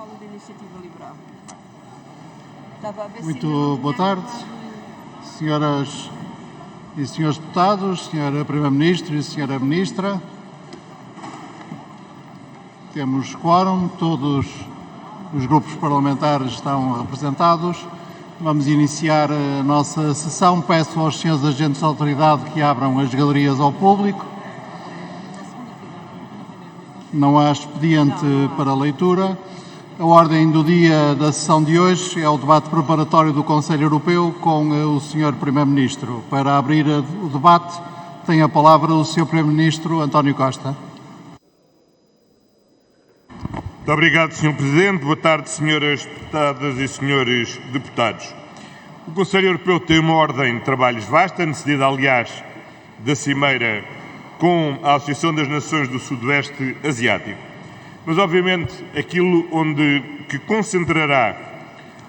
fala da Iniciativa Liberal. Estava a ver se Muito boa tarde, senhoras e senhores deputados, senhora Primeira-Ministra e senhora Ministra. Temos quórum, todos os grupos parlamentares estão representados. Vamos iniciar a nossa sessão. Peço aos senhores agentes de autoridade que abram as galerias ao público. Não há expediente para leitura. A ordem do dia da sessão de hoje é o debate preparatório do Conselho Europeu com o Sr. Primeiro-Ministro. Para abrir o debate, tem a palavra o Sr. Primeiro-Ministro António Costa. Muito obrigado, Sr. Presidente. Boa tarde, senhoras deputadas e senhores deputados. O Conselho Europeu tem uma ordem de trabalhos vasta, antecedida, aliás, da Cimeira com a Associação das Nações do Sudoeste Asiático. Mas, obviamente, aquilo que concentrará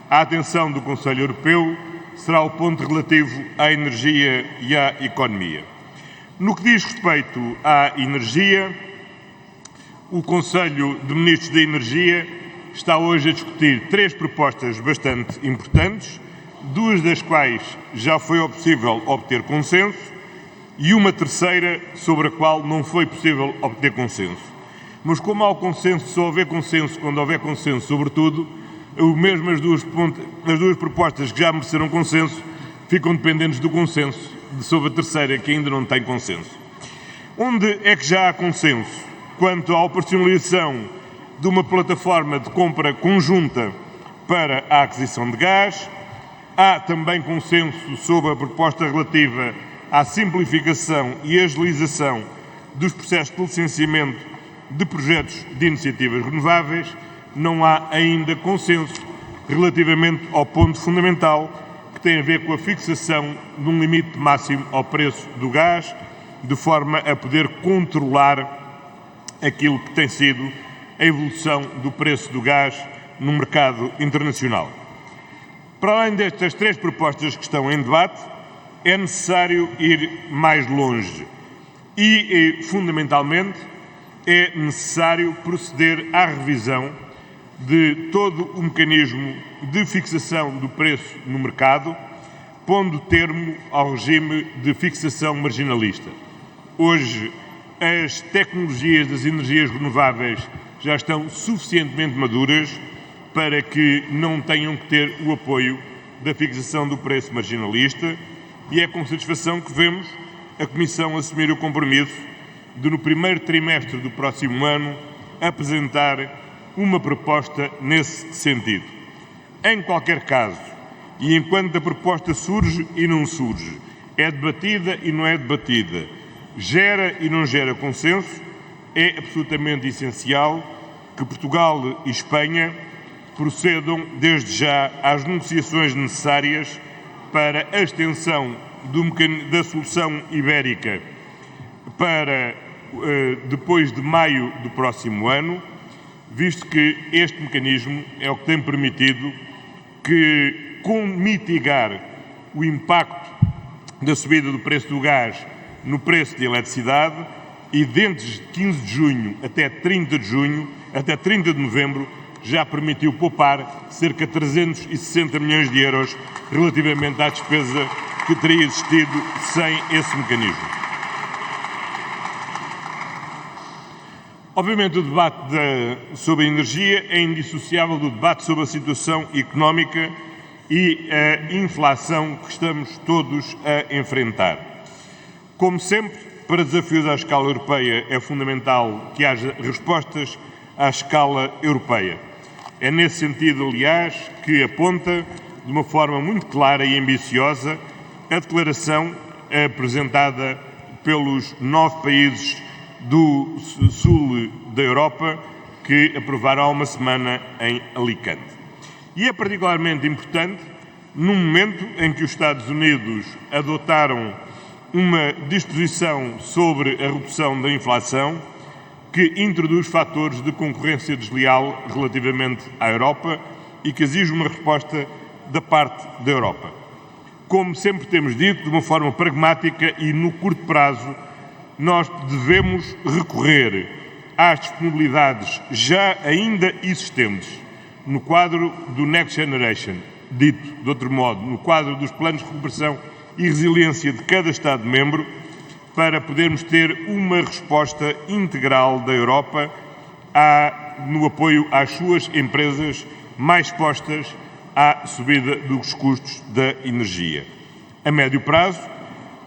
a atenção do Conselho Europeu será o ponto relativo à energia e à economia. No que diz respeito à energia, o Conselho de Ministros da Energia está hoje a discutir 3 propostas bastante importantes, 2 das quais já foi possível obter consenso e uma terceira sobre a qual não foi possível obter consenso. Mas como há o consenso, só haver consenso quando houver consenso sobre tudo, as duas propostas que já mereceram consenso ficam dependentes do consenso sobre a terceira, que ainda não tem consenso. Onde é que já há consenso? Quanto à operacionalização de uma plataforma de compra conjunta para a aquisição de gás, há também consenso sobre a proposta relativa à simplificação e agilização dos processos de licenciamento de projetos de iniciativas renováveis. Não há ainda consenso relativamente ao ponto fundamental que tem a ver com a fixação de um limite máximo ao preço do gás, de forma a poder controlar aquilo que tem sido a evolução do preço do gás no mercado internacional. Para além destas 3 propostas que estão em debate, é necessário ir mais longe e fundamentalmente, é necessário proceder à revisão de todo o mecanismo de fixação do preço no mercado, pondo termo ao regime de fixação marginalista. Hoje, as tecnologias das energias renováveis já estão suficientemente maduras para que não tenham que ter o apoio da fixação do preço marginalista e é com satisfação que vemos a Comissão assumir o compromisso de, no primeiro trimestre do próximo ano, apresentar uma proposta nesse sentido. Em qualquer caso, e enquanto a proposta surge e não surge, é debatida e não é debatida, gera e não gera consenso, é absolutamente essencial que Portugal e Espanha procedam desde já às negociações necessárias para a extensão da solução ibérica para depois de maio do próximo ano, visto que este mecanismo é o que tem permitido que, com mitigar o impacto da subida do preço do gás no preço de eletricidade, e desde 15 de junho até 30 de novembro, já permitiu poupar cerca de 360 milhões de euros relativamente à despesa que teria existido sem esse mecanismo. Obviamente, o debate sobre a energia é indissociável do debate sobre a situação económica e a inflação que estamos todos a enfrentar. Como sempre, para desafios à escala europeia é fundamental que haja respostas à escala europeia. É nesse sentido, aliás, que aponta de uma forma muito clara e ambiciosa a declaração apresentada pelos 9 países do sul da Europa que aprovaram há uma semana em Alicante. E é particularmente importante num momento em que os Estados Unidos adotaram uma disposição sobre a redução da inflação que introduz fatores de concorrência desleal relativamente à Europa e que exige uma resposta da parte da Europa. Como sempre temos dito, de uma forma pragmática e no curto prazo, nós devemos recorrer às disponibilidades já ainda existentes no quadro do Next Generation, dito de outro modo, no quadro dos planos de recuperação e resiliência de cada Estado-membro, para podermos ter uma resposta integral da Europa no apoio às suas empresas mais expostas à subida dos custos da energia. A médio prazo,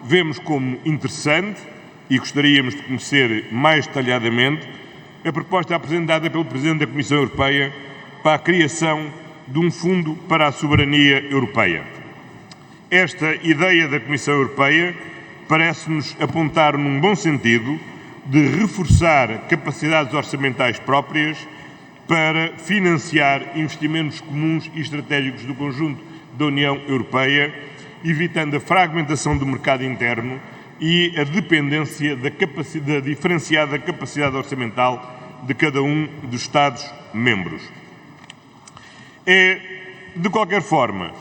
vemos como interessante, e gostaríamos de conhecer mais detalhadamente, a proposta apresentada pelo Presidente da Comissão Europeia para a criação de um Fundo para a Soberania Europeia. Esta ideia da Comissão Europeia parece-nos apontar num bom sentido de reforçar capacidades orçamentais próprias para financiar investimentos comuns e estratégicos do conjunto da União Europeia, evitando a fragmentação do mercado interno e a dependência da diferenciada capacidade orçamental de cada um dos Estados-membros. De qualquer forma,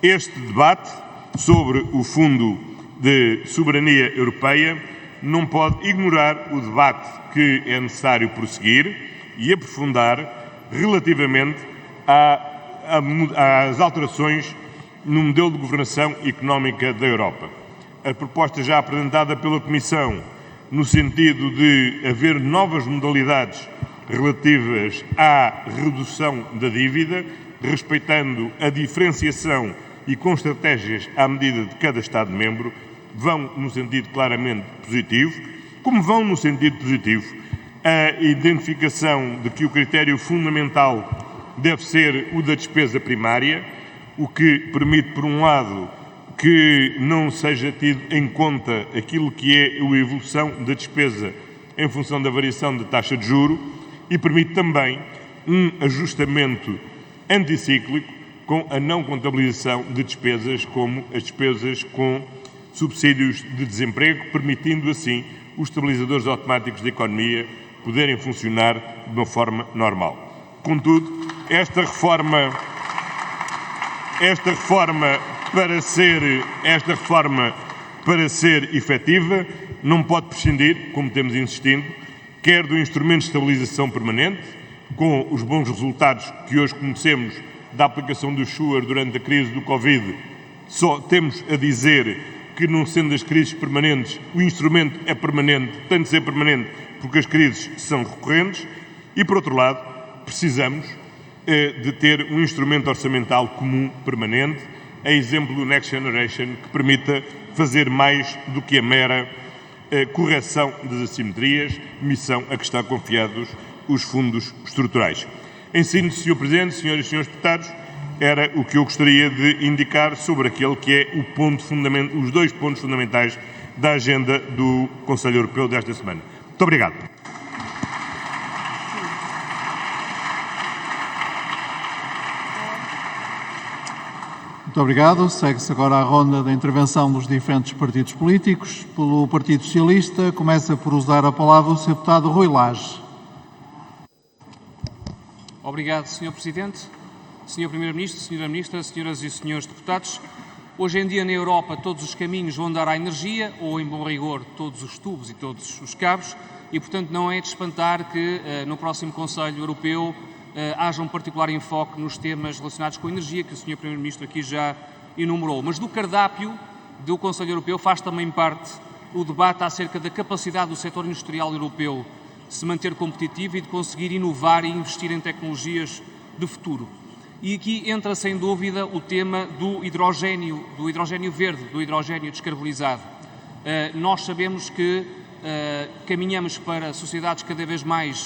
este debate sobre o Fundo de Soberania Europeia não pode ignorar o debate que é necessário prosseguir e aprofundar relativamente às alterações no modelo de governação económica da Europa. A proposta já apresentada pela Comissão, no sentido de haver novas modalidades relativas à redução da dívida, respeitando a diferenciação e com estratégias à medida de cada Estado-membro, vão no sentido claramente positivo, como vão no sentido positivo a identificação de que o critério fundamental deve ser o da despesa primária, o que permite, por um lado, que não seja tido em conta aquilo que é a evolução da despesa em função da variação da taxa de juro e permite também um ajustamento anticíclico com a não contabilização de despesas como as despesas com subsídios de desemprego, permitindo assim os estabilizadores automáticos da economia poderem funcionar de uma forma normal. Contudo, esta reforma para ser efetiva não pode prescindir, como temos insistido, quer do instrumento de estabilização permanente, com os bons resultados que hoje conhecemos da aplicação do SURE durante a crise do Covid, só temos a dizer que, não sendo as crises permanentes, o instrumento é permanente, tem de ser permanente, porque as crises são recorrentes, e, por outro lado, precisamos de ter um instrumento orçamental comum permanente, a exemplo do Next Generation, que permita fazer mais do que a mera correção das assimetrias, missão a que estão confiados os fundos estruturais. Em síntese, Sr. Presidente, Senhoras e Senhores Deputados, era o que eu gostaria de indicar sobre aquele que é os dois pontos fundamentais da agenda do Conselho Europeu desta semana. Muito obrigado. Muito obrigado. Segue-se agora a ronda da intervenção dos diferentes partidos políticos. Pelo Partido Socialista, começa por usar a palavra o Sr. Deputado Rui Lage. Obrigado, Sr. Presidente, Sr. Primeiro-Ministro, Sra. Ministra, Senhoras e Senhores Deputados. Hoje em dia, na Europa, todos os caminhos vão dar à energia, ou, em bom rigor, todos os tubos e todos os cabos, e, portanto, não é de espantar que no próximo Conselho Europeu haja um particular enfoque nos temas relacionados com a energia, que o Sr. Primeiro-Ministro aqui já enumerou. Mas do cardápio do Conselho Europeu faz também parte o debate acerca da capacidade do setor industrial europeu de se manter competitivo e de conseguir inovar e investir em tecnologias de futuro. E aqui entra, sem dúvida, o tema do hidrogénio verde, do hidrogénio descarbonizado. Nós sabemos que caminhamos para sociedades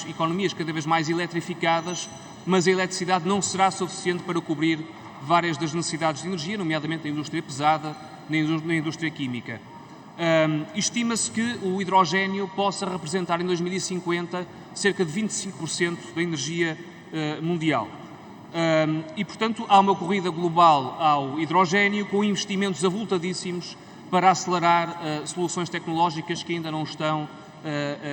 economias cada vez mais eletrificadas, mas a eletricidade não será suficiente para cobrir várias das necessidades de energia, nomeadamente na indústria pesada, na indústria química. Estima-se que o hidrogénio possa representar em 2050 cerca de 25% da energia mundial. E, portanto, há uma corrida global ao hidrogénio com investimentos avultadíssimos para acelerar soluções tecnológicas que ainda não estão,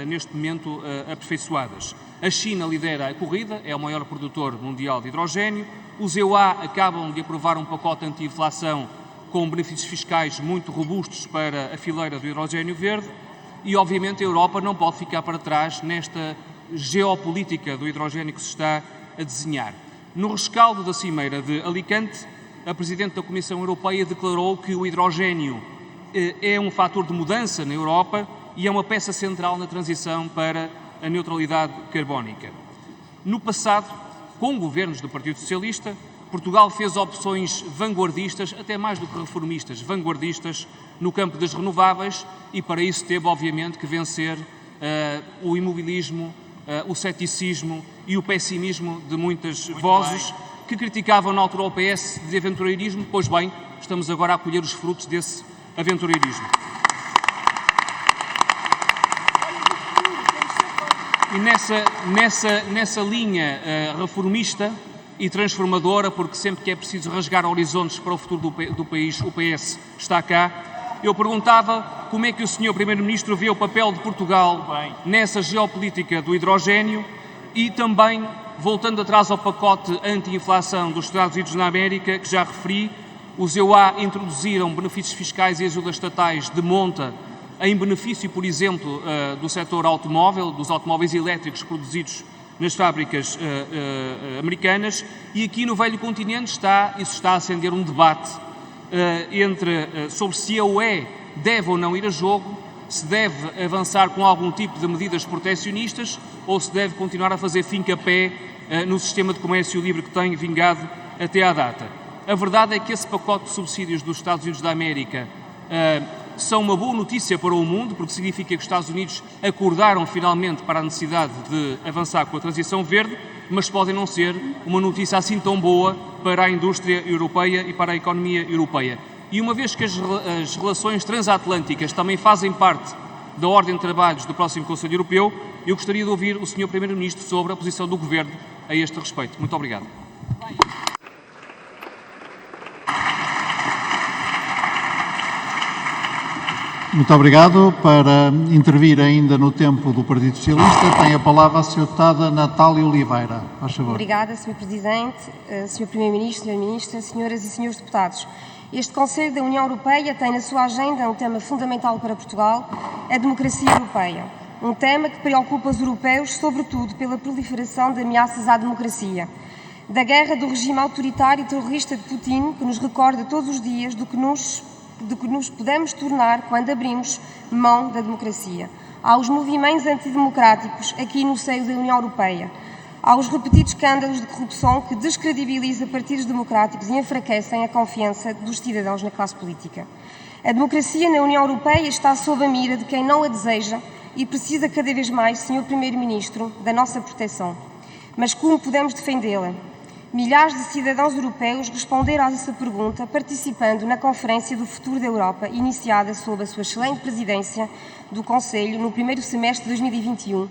neste momento, aperfeiçoadas. A China lidera a corrida, é o maior produtor mundial de hidrogénio. Os EUA acabam de aprovar um pacote anti-inflação com benefícios fiscais muito robustos para a fileira do hidrogénio verde e, obviamente, a Europa não pode ficar para trás nesta geopolítica do hidrogénio que se está a desenhar. No rescaldo da Cimeira de Alicante, a Presidente da Comissão Europeia declarou que o hidrogénio é um fator de mudança na Europa e é uma peça central na transição para a neutralidade carbónica. No passado, com governos do Partido Socialista, Portugal fez opções vanguardistas, até mais do que reformistas, vanguardistas, no campo das renováveis e para isso teve, obviamente, que vencer o imobilismo, o ceticismo e o pessimismo de muitas vozes que criticavam na altura o PS de aventureirismo. Pois bem, estamos agora a colher os frutos desse aventureirismo. E nessa linha reformista e transformadora, porque sempre que é preciso rasgar horizontes para o futuro do país, o PS está cá, eu perguntava como é que o Sr. Primeiro-Ministro vê o papel de Portugal nessa geopolítica do hidrogénio e também, voltando atrás ao pacote anti-inflação dos Estados Unidos da América, que já referi, os EUA introduziram benefícios fiscais e ajudas estatais de monta em benefício, por exemplo, do setor automóvel, dos automóveis elétricos produzidos nas fábricas americanas, e aqui no velho continente está a acender um debate sobre se a UE deve ou não ir a jogo, se deve avançar com algum tipo de medidas proteccionistas ou se deve continuar a fazer finca-pé no sistema de comércio livre que tem vingado até à data. A verdade é que esse pacote de subsídios dos Estados Unidos da América são uma boa notícia para o mundo, porque significa que os Estados Unidos acordaram finalmente para a necessidade de avançar com a transição verde, mas podem não ser uma notícia assim tão boa para a indústria europeia e para a economia europeia. E uma vez que as relações transatlânticas também fazem parte da ordem de trabalhos do próximo Conselho Europeu, eu gostaria de ouvir o Sr. Primeiro-Ministro sobre a posição do Governo a este respeito. Muito obrigado. Muito obrigado. Para intervir ainda no tempo do Partido Socialista, tem a palavra a Sra. Deputada Natália Oliveira. Faz favor. Obrigada, Sr. Presidente, Sr. Primeiro-Ministro, Sra. Ministra, Senhoras e Senhores Deputados. Este Conselho da União Europeia tem na sua agenda um tema fundamental para Portugal, a democracia europeia. Um tema que preocupa os europeus, sobretudo pela proliferação de ameaças à democracia. Da guerra do regime autoritário e terrorista de Putin, que nos recorda todos os dias do que nos podemos tornar quando abrimos mão da democracia. Aos movimentos antidemocráticos aqui no seio da União Europeia. Aos repetidos escândalos de corrupção que descredibiliza partidos democráticos e enfraquecem a confiança dos cidadãos na classe política. A democracia na União Europeia está sob a mira de quem não a deseja e precisa cada vez mais, Sr. Primeiro-Ministro, da nossa proteção. Mas como podemos defendê-la? Milhares de cidadãos europeus responderam a essa pergunta participando na Conferência do Futuro da Europa, iniciada sob a sua excelente presidência do Conselho no primeiro semestre de 2021,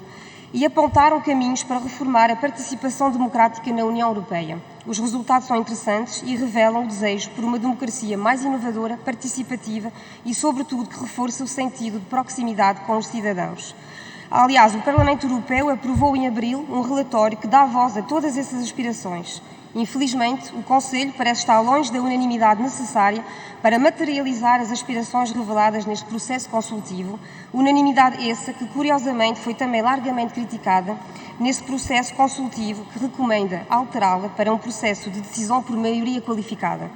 e apontaram caminhos para reformar a participação democrática na União Europeia. Os resultados são interessantes e revelam o desejo por uma democracia mais inovadora, participativa e, sobretudo, que reforça o sentido de proximidade com os cidadãos. Aliás, o Parlamento Europeu aprovou em abril um relatório que dá voz a todas essas aspirações. Infelizmente, o Conselho parece estar longe da unanimidade necessária para materializar as aspirações reveladas neste processo consultivo, unanimidade essa que, curiosamente, foi também largamente criticada nesse processo consultivo que recomenda alterá-la para um processo de decisão por maioria qualificada.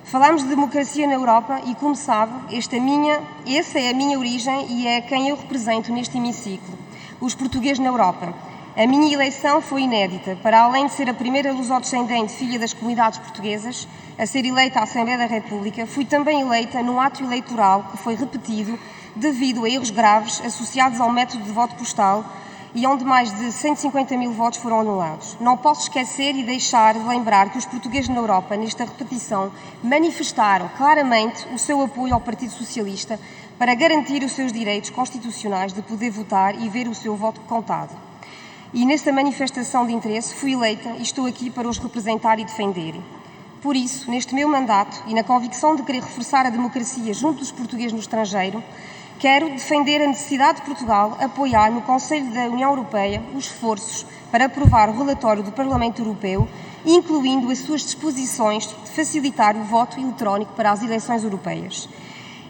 Falamos de democracia na Europa e, como sabe, essa é a minha origem e é quem eu represento neste hemiciclo, os portugueses na Europa. A minha eleição foi inédita. Para além de ser a primeira lusodescendente filha das comunidades portuguesas a ser eleita à Assembleia da República, fui também eleita num ato eleitoral que foi repetido devido a erros graves associados ao método de voto postal e onde mais de 150 mil votos foram anulados. Não posso esquecer e deixar de lembrar que os portugueses na Europa, nesta repetição, manifestaram claramente o seu apoio ao Partido Socialista para garantir os seus direitos constitucionais de poder votar e ver o seu voto contado. E nessa manifestação de interesse fui eleita e estou aqui para os representar e defender. Por isso, neste meu mandato e na convicção de querer reforçar a democracia junto dos portugueses no estrangeiro, quero defender a necessidade de Portugal apoiar no Conselho da União Europeia os esforços para aprovar o relatório do Parlamento Europeu, incluindo as suas disposições de facilitar o voto eletrónico para as eleições europeias.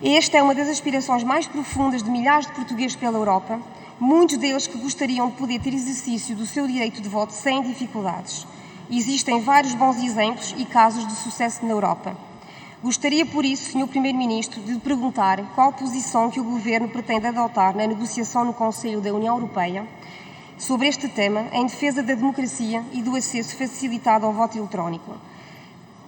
Esta é uma das aspirações mais profundas de milhares de portugueses pela Europa, muitos deles que gostariam de poder ter exercício do seu direito de voto sem dificuldades. Existem vários bons exemplos e casos de sucesso na Europa. Gostaria, por isso, Sr. Primeiro-Ministro, de lhe perguntar qual posição que o Governo pretende adotar na negociação no Conselho da União Europeia sobre este tema, em defesa da democracia e do acesso facilitado ao voto eletrónico.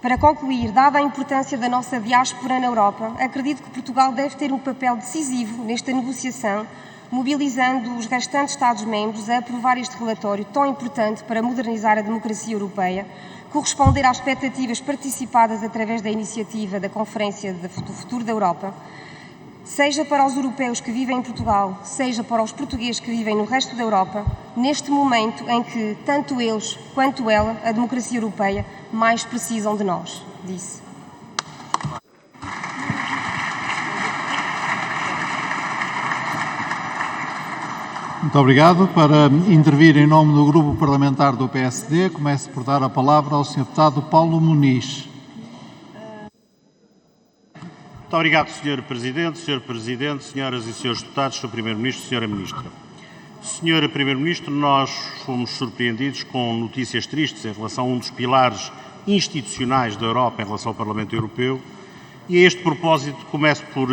Para concluir, dada a importância da nossa diáspora na Europa, acredito que Portugal deve ter um papel decisivo nesta negociação, mobilizando os restantes Estados-membros a aprovar este relatório tão importante para modernizar a democracia europeia, corresponder às expectativas participadas através da iniciativa da Conferência do Futuro da Europa, seja para os europeus que vivem em Portugal, seja para os portugueses que vivem no resto da Europa, neste momento em que tanto eles quanto ela, a democracia europeia, mais precisam de nós, disse. Muito obrigado. Para intervir em nome do Grupo Parlamentar do PSD, começo por dar a palavra ao Sr. Deputado Paulo Muniz. Muito obrigado, Sr. Presidente. Sr. Presidente, senhoras e senhores deputados, Sr. Primeiro-Ministro, Sra. Ministra. Sr. Primeiro-Ministro, nós fomos surpreendidos com notícias tristes em relação a um dos pilares institucionais da Europa em relação ao Parlamento Europeu e a este propósito começo por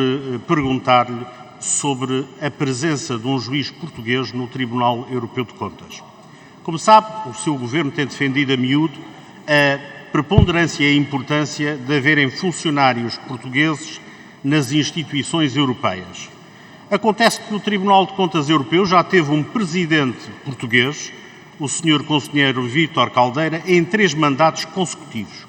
perguntar-lhe sobre a presença de um juiz português no Tribunal Europeu de Contas. Como sabe, o seu Governo tem defendido a miúdo a preponderância e a importância de haverem funcionários portugueses nas instituições europeias. Acontece que o Tribunal de Contas Europeu já teve um presidente português, o Sr. Conselheiro Vítor Caldeira, em 3 mandatos consecutivos.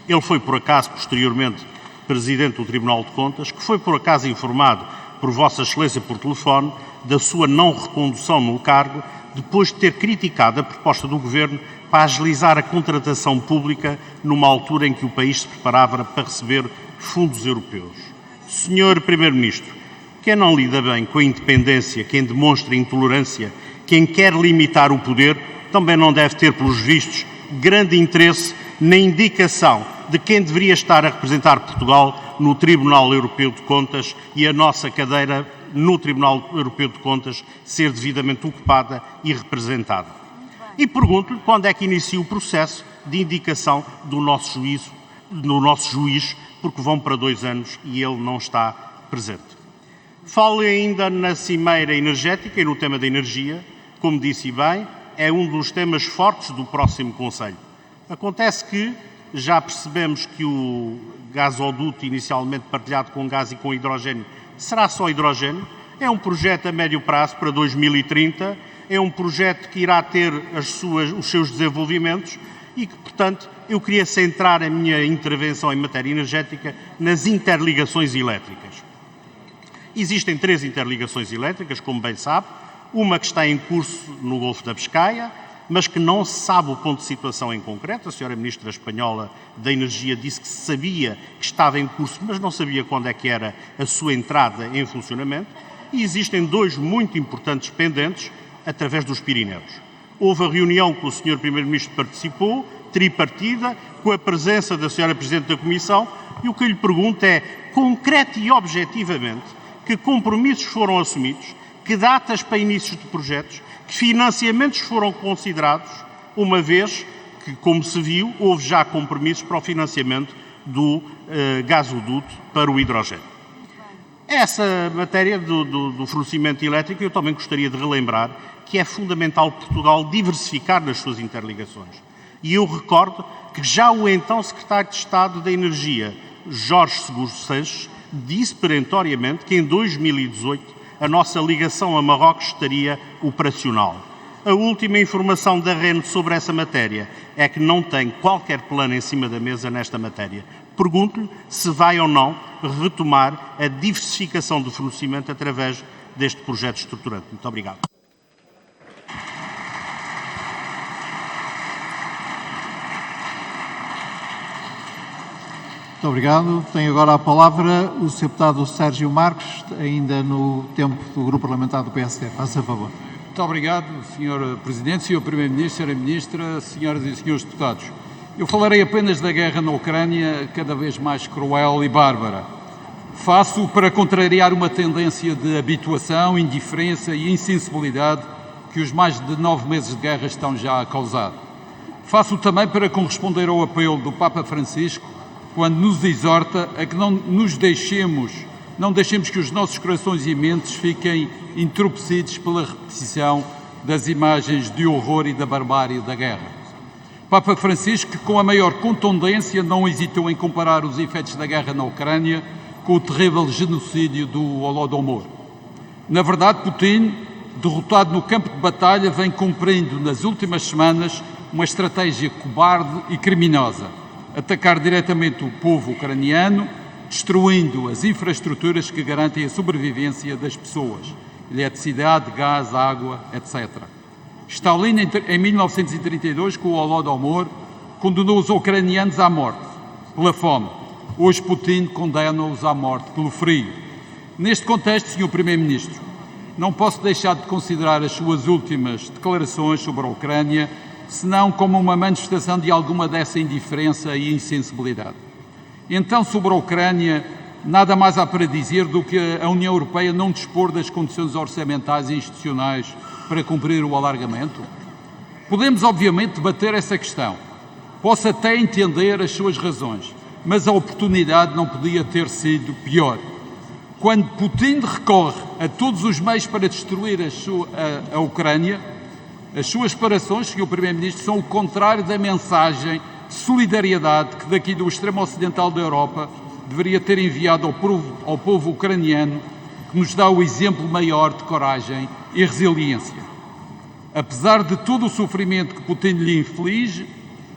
Ele foi, por acaso, posteriormente, presidente do Tribunal de Contas, que foi, por acaso, informado por Vossa Excelência por telefone da sua não recondução no cargo, depois de ter criticado a proposta do Governo para agilizar a contratação pública numa altura em que o país se preparava para receber fundos europeus. Senhor Primeiro-Ministro, quem não lida bem com a independência, quem demonstra intolerância, quem quer limitar o poder, também não deve ter, pelos vistos, grande interesse na indicação de quem deveria estar a representar Portugal no Tribunal Europeu de Contas e a nossa cadeira no Tribunal Europeu de Contas ser devidamente ocupada e representada. E pergunto-lhe quando é que inicia o processo de indicação do nosso juiz, porque vão para 2 anos e ele não está presente. Fale ainda na Cimeira Energética e no tema da energia, como disse bem, é um dos temas fortes do próximo Conselho. Acontece que já percebemos que o gasoduto, inicialmente partilhado com gás e com hidrogênio, será só hidrogênio. É um projeto a médio prazo para 2030, é um projeto que irá ter os seus desenvolvimentos e que, portanto, eu queria centrar a minha intervenção em matéria energética nas interligações elétricas. Existem 3 interligações elétricas, como bem sabe, uma que está em curso no Golfo da Biscaia, mas que não se sabe o ponto de situação em concreto. A Sra. Ministra Espanhola da Energia disse que sabia que estava em curso, mas não sabia quando é que era a sua entrada em funcionamento. E existem 2 muito importantes pendentes através dos Pirineus. Houve a reunião que o Sr. Primeiro-Ministro participou, tripartida, com a presença da Sra. Presidente da Comissão, e o que eu lhe pergunto é, concreto e objetivamente, que compromissos foram assumidos, que datas para inícios de projetos, que financiamentos foram considerados, uma vez que, como se viu, houve já compromissos para o financiamento do gasoduto para o hidrogênio. Essa matéria do fornecimento elétrico eu também gostaria de relembrar que é fundamental Portugal diversificar nas suas interligações. E eu recordo que já o então Secretário de Estado da Energia, Jorge Seguro Sanches, disse perentoriamente que em 2018 a nossa ligação a Marrocos estaria operacional. A última informação da REN sobre essa matéria é que não tem qualquer plano em cima da mesa nesta matéria. Pergunto-lhe se vai ou não retomar a diversificação do fornecimento através deste projeto estruturante. Muito obrigado. Muito obrigado. Tem agora a palavra o Sr. Deputado Sérgio Marques, ainda no tempo do Grupo Parlamentar do PSD. Faça favor. Muito obrigado, Sr. Presidente, Sr. Primeiro-Ministro, Sra. Ministra, senhoras e senhores deputados. Eu falarei apenas da guerra na Ucrânia, cada vez mais cruel e bárbara. Faço para contrariar uma tendência de habituação, indiferença e insensibilidade que os mais de 9 meses de guerra estão já a causar. Faço também para corresponder ao apelo do Papa Francisco, quando nos exorta a que não deixemos que os nossos corações e mentes fiquem entorpecidos pela repetição das imagens de horror e da barbárie da guerra. Papa Francisco, que com a maior contundência não hesitou em comparar os efeitos da guerra na Ucrânia com o terrível genocídio do Holodomor. Na verdade, Putin, derrotado no campo de batalha, vem cumprindo nas últimas semanas uma estratégia cobarde e criminosa: atacar diretamente o povo ucraniano, destruindo as infraestruturas que garantem a sobrevivência das pessoas, eletricidade, gás, água, etc. Stalin, em 1932, com o Holodomor, condenou os ucranianos à morte pela fome. Hoje Putin condena-os à morte pelo frio. Neste contexto, Sr. Primeiro-Ministro, não posso deixar de considerar as suas últimas declarações sobre a Ucrânia senão como uma manifestação de alguma dessa indiferença e insensibilidade. Então, sobre a Ucrânia, nada mais há para dizer do que a União Europeia não dispor das condições orçamentais e institucionais para cumprir o alargamento? Podemos, obviamente, debater essa questão. Posso até entender as suas razões, mas a oportunidade não podia ter sido pior. Quando Putin recorre a todos os meios para destruir a Ucrânia, as suas declarações, Sr. Primeiro-Ministro, são o contrário da mensagem de solidariedade que daqui do extremo ocidental da Europa deveria ter enviado ao povo ucraniano, que nos dá o exemplo maior de coragem e resiliência. Apesar de todo o sofrimento que Putin lhe inflige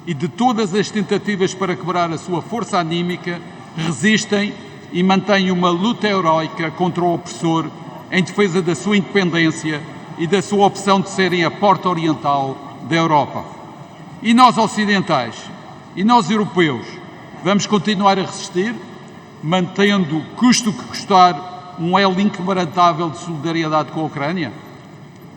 e de todas as tentativas para quebrar a sua força anímica, resistem e mantêm uma luta heroica contra o opressor em defesa da sua independência e da sua opção de serem a porta oriental da Europa. E nós ocidentais, e nós europeus, vamos continuar a resistir, mantendo, custe o que custar, um elo inquebrantável de solidariedade com a Ucrânia?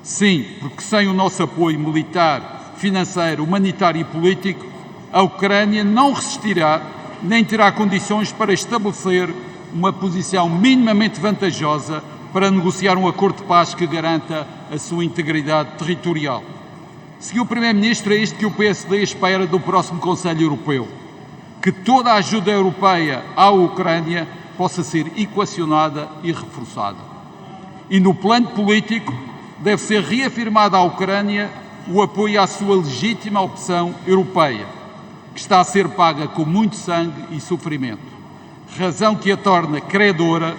Sim, porque sem o nosso apoio militar, financeiro, humanitário e político, a Ucrânia não resistirá nem terá condições para estabelecer uma posição minimamente vantajosa para negociar um acordo de paz que garanta a sua integridade territorial. Sr. Primeiro-Ministro, é isto que o PSD espera do próximo Conselho Europeu: que toda a ajuda europeia à Ucrânia possa ser equacionada e reforçada. E no plano político, deve ser reafirmado à Ucrânia o apoio à sua legítima opção europeia, que está a ser paga com muito sangue e sofrimento, razão que a torna credora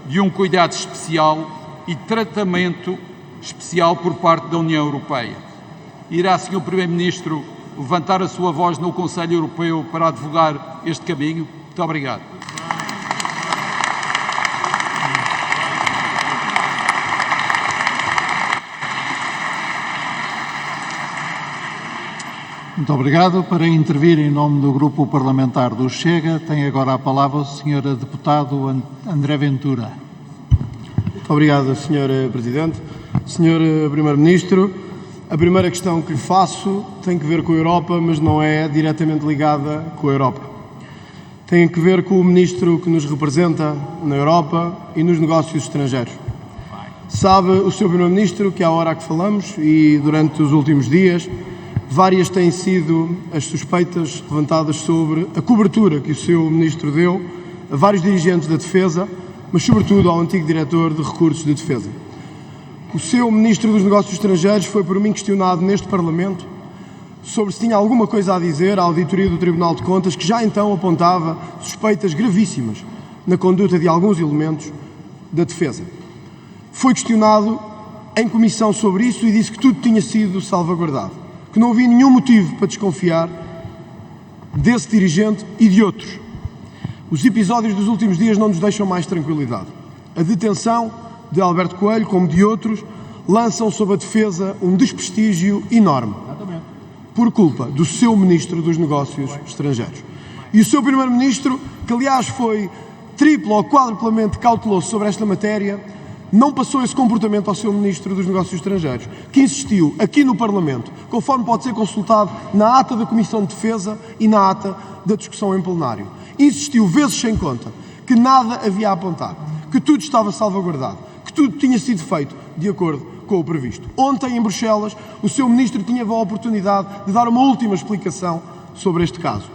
de um cuidado especial e tratamento especial por parte da União Europeia. Irá, Sr. Primeiro-Ministro, levantar a sua voz no Conselho Europeu para advogar este caminho? Muito obrigado. Muito obrigado. Para intervir em nome do Grupo Parlamentar do Chega, tem agora a palavra o Sr. Deputado André Ventura. Muito obrigado, Sr. Presidente. Sr. Primeiro-Ministro, a primeira questão que lhe faço tem que ver com a Europa, mas não é diretamente ligada com a Europa. Tem que ver com o Ministro que nos representa na Europa e nos negócios estrangeiros. Sabe o Sr. Primeiro-Ministro que à hora que falamos e durante os últimos dias, várias têm sido as suspeitas levantadas sobre a cobertura que o seu Ministro deu a vários dirigentes da Defesa, mas sobretudo ao antigo Diretor de Recursos de Defesa. O seu Ministro dos Negócios Estrangeiros foi por mim questionado neste Parlamento sobre se tinha alguma coisa a dizer à auditoria do Tribunal de Contas, que já então apontava suspeitas gravíssimas na conduta de alguns elementos da Defesa. Foi questionado em comissão sobre isso e disse que tudo tinha sido salvaguardado, que não havia nenhum motivo para desconfiar desse dirigente e de outros. Os episódios dos últimos dias não nos deixam mais tranquilidade. A detenção de Alberto Coelho, como de outros, lançam sobre a Defesa um desprestígio enorme, por culpa do seu Ministro dos Negócios Estrangeiros. E o seu Primeiro-Ministro, que aliás foi triplo ou quadruplamente cauteloso sobre esta matéria, não passou esse comportamento ao seu Ministro dos Negócios Estrangeiros, que insistiu aqui no Parlamento, conforme pode ser consultado na ata da Comissão de Defesa e na ata da discussão em plenário. Insistiu vezes sem conta que nada havia a apontar, que tudo estava salvaguardado, que tudo tinha sido feito de acordo com o previsto. Ontem, em Bruxelas, o seu ministro tinha a oportunidade de dar uma última explicação sobre este caso.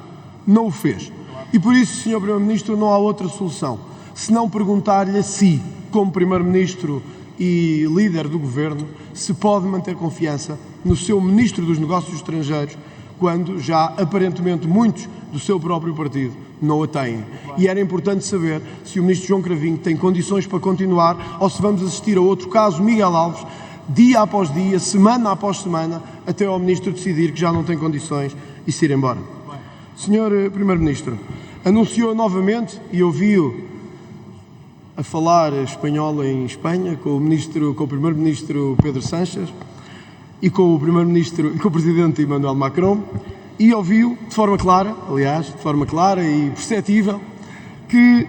Não o fez. E por isso, Sr. Primeiro-Ministro, não há outra solução senão perguntar-lhe a si, como Primeiro-Ministro e líder do Governo, se pode manter confiança no seu Ministro dos Negócios Estrangeiros, quando já, aparentemente, muitos do seu próprio partido não a têm. E era importante saber se o Ministro João Cravinho tem condições para continuar ou se vamos assistir a outro caso, Miguel Alves, dia após dia, semana após semana, até ao Ministro decidir que já não tem condições e se ir embora. Sr. Primeiro-Ministro, anunciou novamente, e ouvi-o a falar espanhol em Espanha, com o Primeiro-Ministro Pedro Sánchez e com o Primeiro-Ministro e com o Presidente Emmanuel Macron, e ouviu de forma clara, aliás, de forma clara e perceptível, que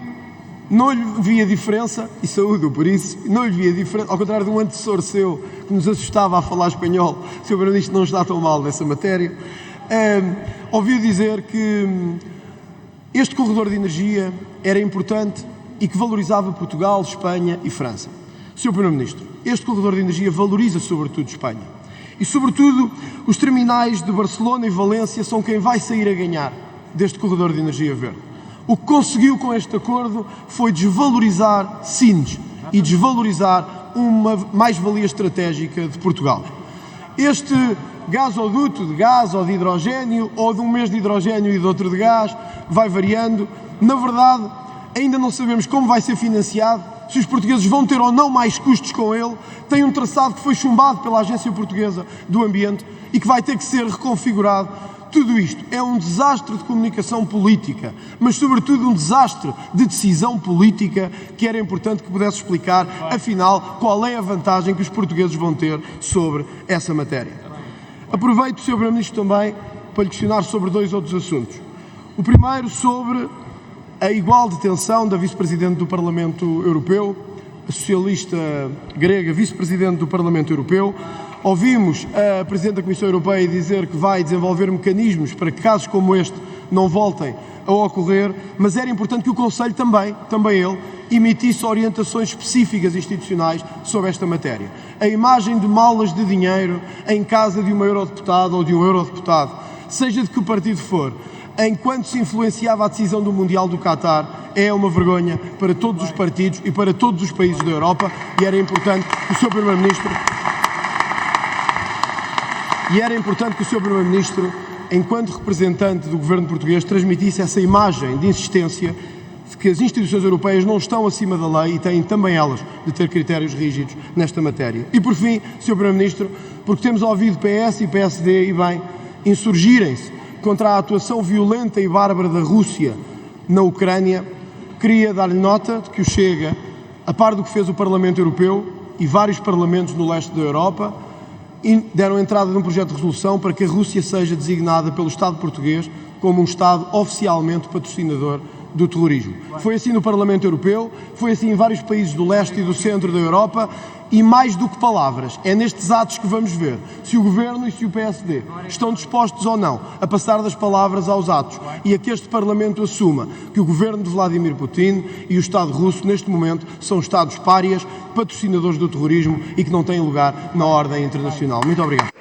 não lhe via diferença, e saúdo por isso, não lhe via diferença, ao contrário de um antecessor seu que nos assustava a falar espanhol, o Sr. Primeiro-Ministro não está tão mal nessa matéria, ouviu dizer que este corredor de energia era importante e que valorizava Portugal, Espanha e França. Sr. Primeiro-Ministro, este corredor de energia valoriza sobretudo Espanha. E, sobretudo, os terminais de Barcelona e Valência são quem vai sair a ganhar deste corredor de energia verde. O que conseguiu com este acordo foi desvalorizar Sines e desvalorizar uma mais-valia estratégica de Portugal. Este gasoduto de gás ou de hidrogénio, ou de um mês de hidrogénio e de outro de gás, vai variando. Na verdade, ainda não sabemos como vai ser financiado, se os portugueses vão ter ou não mais custos com ele. Tem um traçado que foi chumbado pela Agência Portuguesa do Ambiente e que vai ter que ser reconfigurado. Tudo isto é um desastre de comunicação política, mas sobretudo um desastre de decisão política que era importante que pudesse explicar, afinal, qual é a vantagem que os portugueses vão ter sobre essa matéria. Aproveito, Sr. Primeiro-Ministro, também para lhe questionar sobre dois outros assuntos. O primeiro sobre a igual detenção da Vice-Presidente do Parlamento Europeu, a socialista grega Vice-Presidente do Parlamento Europeu. Ouvimos a Presidente da Comissão Europeia dizer que vai desenvolver mecanismos para que casos como este não voltem a ocorrer, mas era importante que o Conselho também ele, emitisse orientações específicas institucionais sobre esta matéria. A imagem de malas de dinheiro em casa de uma eurodeputado ou de um eurodeputado, seja de que partido for, enquanto se influenciava a decisão do Mundial do Qatar, é uma vergonha para todos os partidos e para todos os países da Europa, e era importante que o Sr. Primeiro-Ministro, enquanto representante do governo português, transmitisse essa imagem de insistência de que as instituições europeias não estão acima da lei e têm também elas de ter critérios rígidos nesta matéria. E por fim, Sr. Primeiro-Ministro, porque temos ouvido PS e PSD, e bem, insurgirem-se contra a atuação violenta e bárbara da Rússia na Ucrânia, queria dar-lhe nota de que o Chega, a par do que fez o Parlamento Europeu e vários parlamentos no leste da Europa, deram entrada num projeto de resolução para que a Rússia seja designada pelo Estado português como um Estado oficialmente patrocinador do terrorismo. Foi assim no Parlamento Europeu, foi assim em vários países do leste e do centro da Europa, e mais do que palavras, é nestes atos que vamos ver se o Governo e se o PSD estão dispostos ou não a passar das palavras aos atos e a que este Parlamento assuma que o Governo de Vladimir Putin e o Estado russo, neste momento, são Estados párias, patrocinadores do terrorismo e que não têm lugar na ordem internacional. Muito obrigado.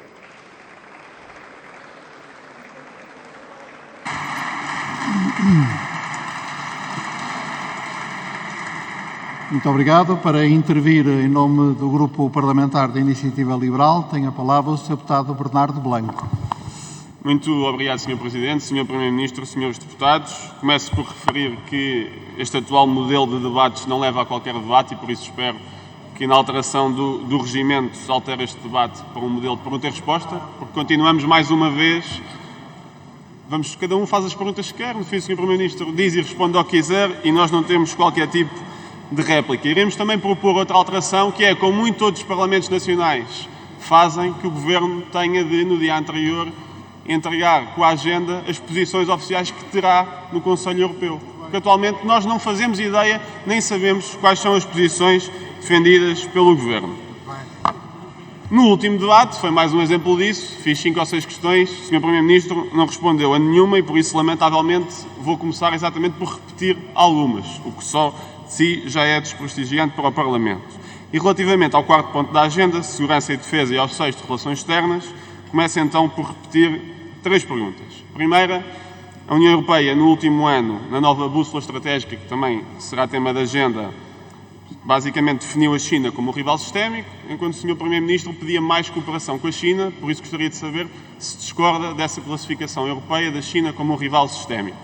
Muito obrigado. Para intervir em nome do Grupo Parlamentar da Iniciativa Liberal, tem a palavra o Sr. Deputado Bernardo Blanco. Muito obrigado, Sr. Presidente, Sr. Primeiro-Ministro, Srs. Deputados. Começo por referir que este atual modelo de debates não leva a qualquer debate e por isso espero que na alteração do regimento se altere este debate para um modelo de pergunta e resposta, porque continuamos mais uma vez, cada um faz as perguntas que quer, no fim o Sr. Primeiro-Ministro diz e responde ao que quiser e nós não temos qualquer tipo de réplica. Iremos também propor outra alteração, que é, como muitos outros Parlamentos Nacionais fazem, que o Governo tenha de, no dia anterior, entregar com a agenda as posições oficiais que terá no Conselho Europeu. Porque atualmente nós não fazemos ideia, nem sabemos quais são as posições defendidas pelo Governo. No último debate, foi mais um exemplo disso, fiz 5 ou 6 questões, o Sr. Primeiro-Ministro não respondeu a nenhuma e por isso, lamentavelmente, vou começar exatamente por repetir algumas, o que só de si já é desprestigiante para o Parlamento. E relativamente ao quarto ponto da agenda, segurança e defesa, e ao sexto, relações externas, começo então por repetir 3 perguntas. Primeira, a União Europeia, no último ano, na nova bússola estratégica, que também será tema da agenda, basicamente definiu a China como um rival sistémico, enquanto o Sr. Primeiro-Ministro pedia mais cooperação com a China, por isso gostaria de saber se discorda dessa classificação europeia da China como um rival sistémico.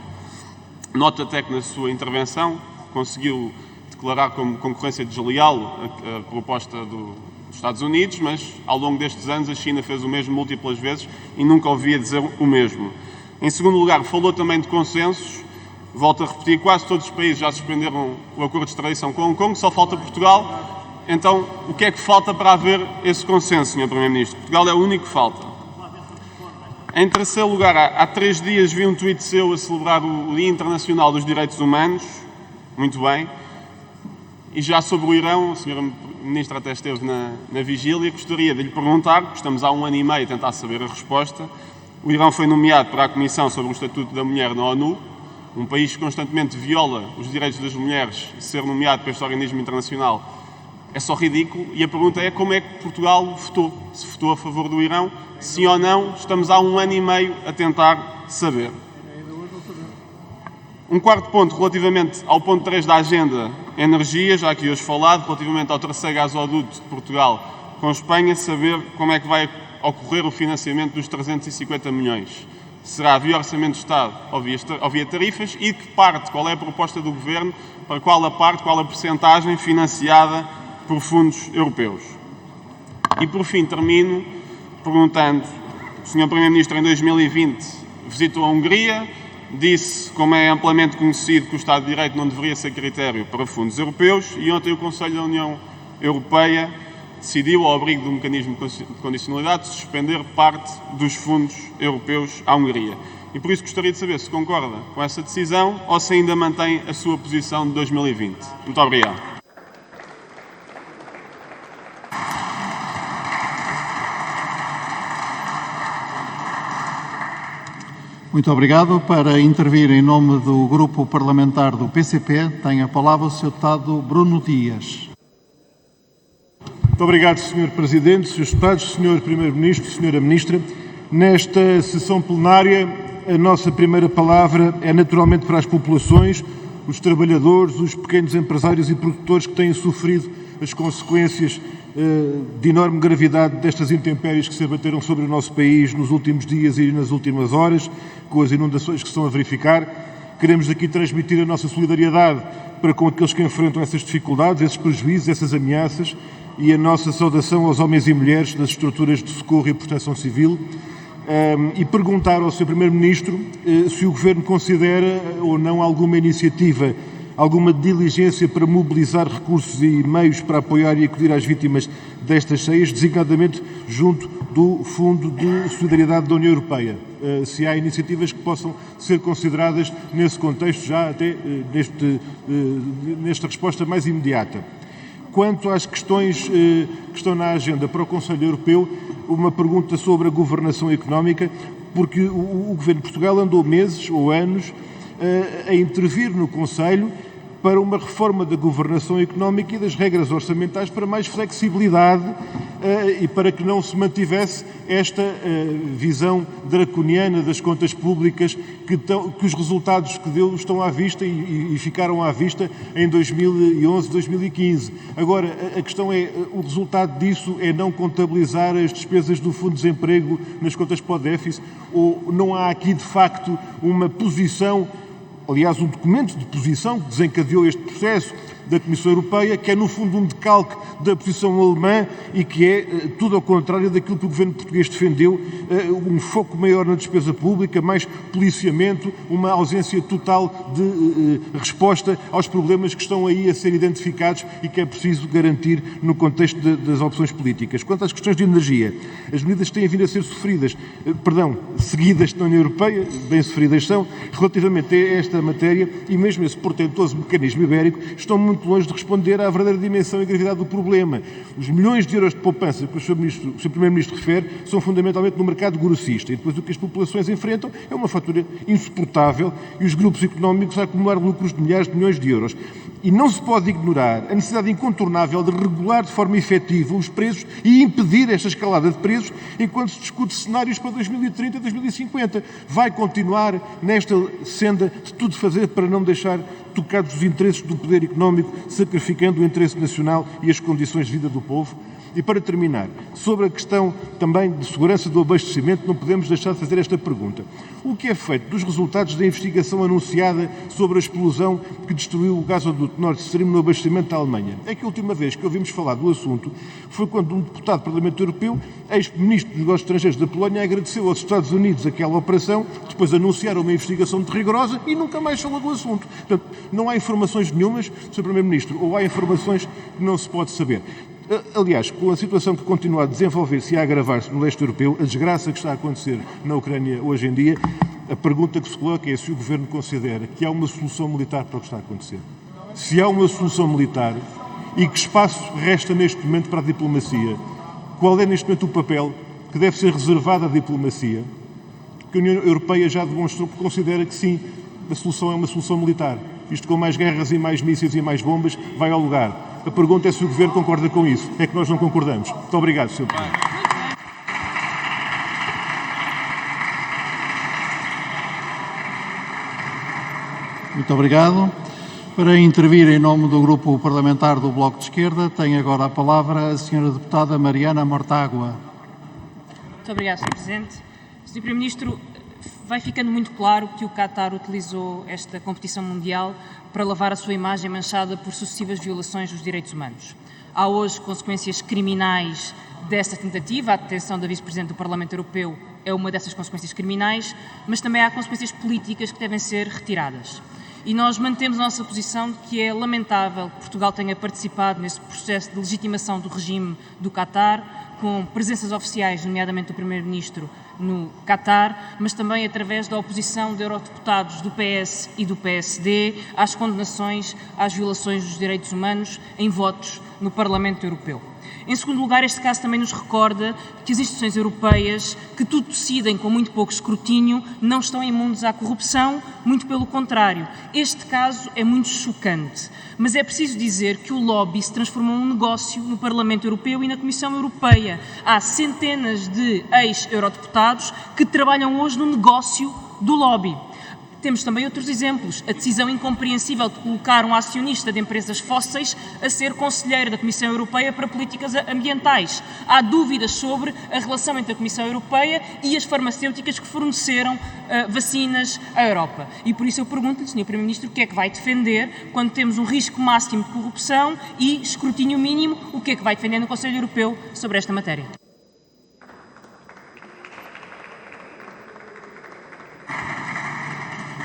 Nota até que na sua intervenção conseguiu declarar como concorrência desleal a proposta dos Estados Unidos, mas ao longo destes anos a China fez o mesmo múltiplas vezes e nunca ouvia dizer o mesmo. Em segundo lugar, falou também de consensos. Volto a repetir, quase todos os países já suspenderam o acordo de extradição com Hong Kong, só falta Portugal. Então, o que é que falta para haver esse consenso, Sr. Primeiro-Ministro? Portugal é o único que falta. Em terceiro lugar, há 3 dias vi um tweet seu a celebrar o Dia Internacional dos Direitos Humanos. Muito bem. E já sobre o Irão, a Sra. Ministra até esteve na vigília, gostaria de lhe perguntar, porque estamos há 1 ano e meio a tentar saber a resposta. O Irão foi nomeado para a Comissão sobre o Estatuto da Mulher na ONU, um país que constantemente viola os direitos das mulheres, ser nomeado para este organismo internacional é só ridículo. E a pergunta é como é que Portugal votou? Se votou a favor do Irão, sim ou não, estamos há 1 ano e meio a tentar saber. Um quarto ponto, relativamente ao ponto 3 da agenda, energia, já aqui hoje falado, relativamente ao terceiro gasoduto de Portugal com Espanha, saber como é que vai ocorrer o financiamento dos 350 milhões. Será via Orçamento de Estado ou via tarifas e de que parte, qual é a proposta do Governo, para qual a parte, qual a percentagem financiada por fundos europeus. E por fim termino perguntando, o Sr. Primeiro-Ministro em 2020 visitou a Hungria, disse, como é amplamente conhecido, que o Estado de Direito não deveria ser critério para fundos europeus e ontem o Conselho da União Europeia decidiu, ao abrigo do mecanismo de condicionalidade, suspender parte dos fundos europeus à Hungria. E por isso gostaria de saber se concorda com essa decisão ou se ainda mantém a sua posição de 2020. Muito obrigado. Muito obrigado. Para intervir em nome do Grupo Parlamentar do PCP, tem a palavra o Sr. Deputado Bruno Dias. Muito obrigado, Sr. Presidente, Srs. Deputados, Sr. Primeiro-Ministro, Sra. Ministra. Nesta sessão plenária, a nossa primeira palavra é naturalmente para as populações, os trabalhadores, os pequenos empresários e produtores que têm sofrido as consequências de enorme gravidade destas intempéries que se abateram sobre o nosso país nos últimos dias e nas últimas horas, com as inundações que se estão a verificar. Queremos aqui transmitir a nossa solidariedade para com aqueles que enfrentam essas dificuldades, esses prejuízos, essas ameaças, e a nossa saudação aos homens e mulheres das estruturas de socorro e proteção civil, e perguntar ao Sr. Primeiro-Ministro se o Governo considera ou não alguma iniciativa, alguma diligência para mobilizar recursos e meios para apoiar e acudir às vítimas destas cheias, designadamente junto do Fundo de Solidariedade da União Europeia. Se há iniciativas que possam ser consideradas nesse contexto, já até nesta resposta mais imediata. Quanto às questões que estão na agenda para o Conselho Europeu, uma pergunta sobre a governação económica, porque o Governo de Portugal andou meses ou anos a intervir no Conselho para uma reforma da governação económica e das regras orçamentais para mais flexibilidade e para que não se mantivesse esta visão draconiana das contas públicas que os resultados que deu estão à vista e ficaram à vista em 2011, 2015. Agora, a questão é, o resultado disso é não contabilizar as despesas do Fundo de Desemprego nas contas para o déficit, ou não há aqui de facto uma posição, aliás, um documento de posição que desencadeou este processo da Comissão Europeia, que é no fundo um decalque da posição alemã e que é tudo ao contrário daquilo que o governo português defendeu, um foco maior na despesa pública, mais policiamento, uma ausência total de resposta aos problemas que estão aí a ser identificados e que é preciso garantir no contexto das opções políticas. Quanto às questões de energia, as medidas que têm vindo a ser seguidas na União Europeia, bem sofridas são, relativamente a esta matéria e mesmo esse portentoso mecanismo ibérico, estão muito longe de responder à verdadeira dimensão e gravidade do problema. Os milhões de euros de poupança que o Sr. Primeiro-Ministro refere são fundamentalmente no mercado grossista e depois o que as populações enfrentam é uma fatura insuportável e os grupos económicos a acumular lucros de milhares de milhões de euros. E não se pode ignorar a necessidade incontornável de regular de forma efetiva os preços e impedir esta escalada de preços enquanto se discute cenários para 2030 e 2050. Vai continuar nesta senda de tudo fazer para não deixar tocados os interesses do poder económico, sacrificando o interesse nacional e as condições de vida do povo? E para terminar, sobre a questão também de segurança do abastecimento, não podemos deixar de fazer esta pergunta. O que é feito dos resultados da investigação anunciada sobre a explosão que destruiu o gasoduto Nord Stream no abastecimento da Alemanha? É que a última vez que ouvimos falar do assunto foi quando um deputado do Parlamento Europeu, ex-ministro dos Negócios Estrangeiros da Polónia, agradeceu aos Estados Unidos aquela operação, depois anunciaram uma investigação muito rigorosa e nunca mais falou do assunto. Portanto, não há informações nenhumas, Sr. Primeiro-Ministro, ou há informações que não se pode saber. Aliás, com a situação que continua a desenvolver-se e a agravar-se no leste europeu, a desgraça que está a acontecer na Ucrânia hoje em dia, a pergunta que se coloca é se o Governo considera que há uma solução militar para o que está a acontecer. Se há uma solução militar e que espaço resta neste momento para a diplomacia, qual é neste momento o papel que deve ser reservado à diplomacia, que a União Europeia já demonstrou que considera que sim, a solução é uma solução militar. Isto com mais guerras e mais mísseis e mais bombas vai ao lugar. A pergunta é se o Governo concorda com isso. É que nós não concordamos. Muito obrigado, Sr. Presidente. Muito obrigado. Para intervir em nome do Grupo Parlamentar do Bloco de Esquerda, tem agora a palavra a Sra. Deputada Mariana Mortágua. Muito obrigada, Sr. Presidente. Sr. Primeiro-Ministro, vai ficando muito claro que o Qatar utilizou esta competição mundial para lavar a sua imagem manchada por sucessivas violações dos direitos humanos. Há hoje consequências criminais dessa tentativa, a detenção da Vice-Presidente do Parlamento Europeu é uma dessas consequências criminais, mas também há consequências políticas que devem ser retiradas. E nós mantemos a nossa posição de que é lamentável que Portugal tenha participado nesse processo de legitimação do regime do Qatar, com presenças oficiais, nomeadamente do Primeiro-Ministro, no Qatar, mas também através da oposição de eurodeputados do PS e do PSD às condenações às violações dos direitos humanos em votos no Parlamento Europeu. Em segundo lugar, este caso também nos recorda que as instituições europeias, que tudo decidem com muito pouco escrutínio, não estão imunes à corrupção, muito pelo contrário. Este caso é muito chocante, mas é preciso dizer que o lobby se transformou num negócio no Parlamento Europeu e na Comissão Europeia. Há centenas de ex-eurodeputados que trabalham hoje no negócio do lobby. Temos também outros exemplos. A decisão incompreensível de colocar um acionista de empresas fósseis a ser conselheiro da Comissão Europeia para políticas ambientais. Há dúvidas sobre a relação entre a Comissão Europeia e as farmacêuticas que forneceram vacinas à Europa. E por isso eu pergunto-lhe, Sr. Primeiro-Ministro, o que é que vai defender quando temos um risco máximo de corrupção e escrutínio mínimo, o que é que vai defender no Conselho Europeu sobre esta matéria?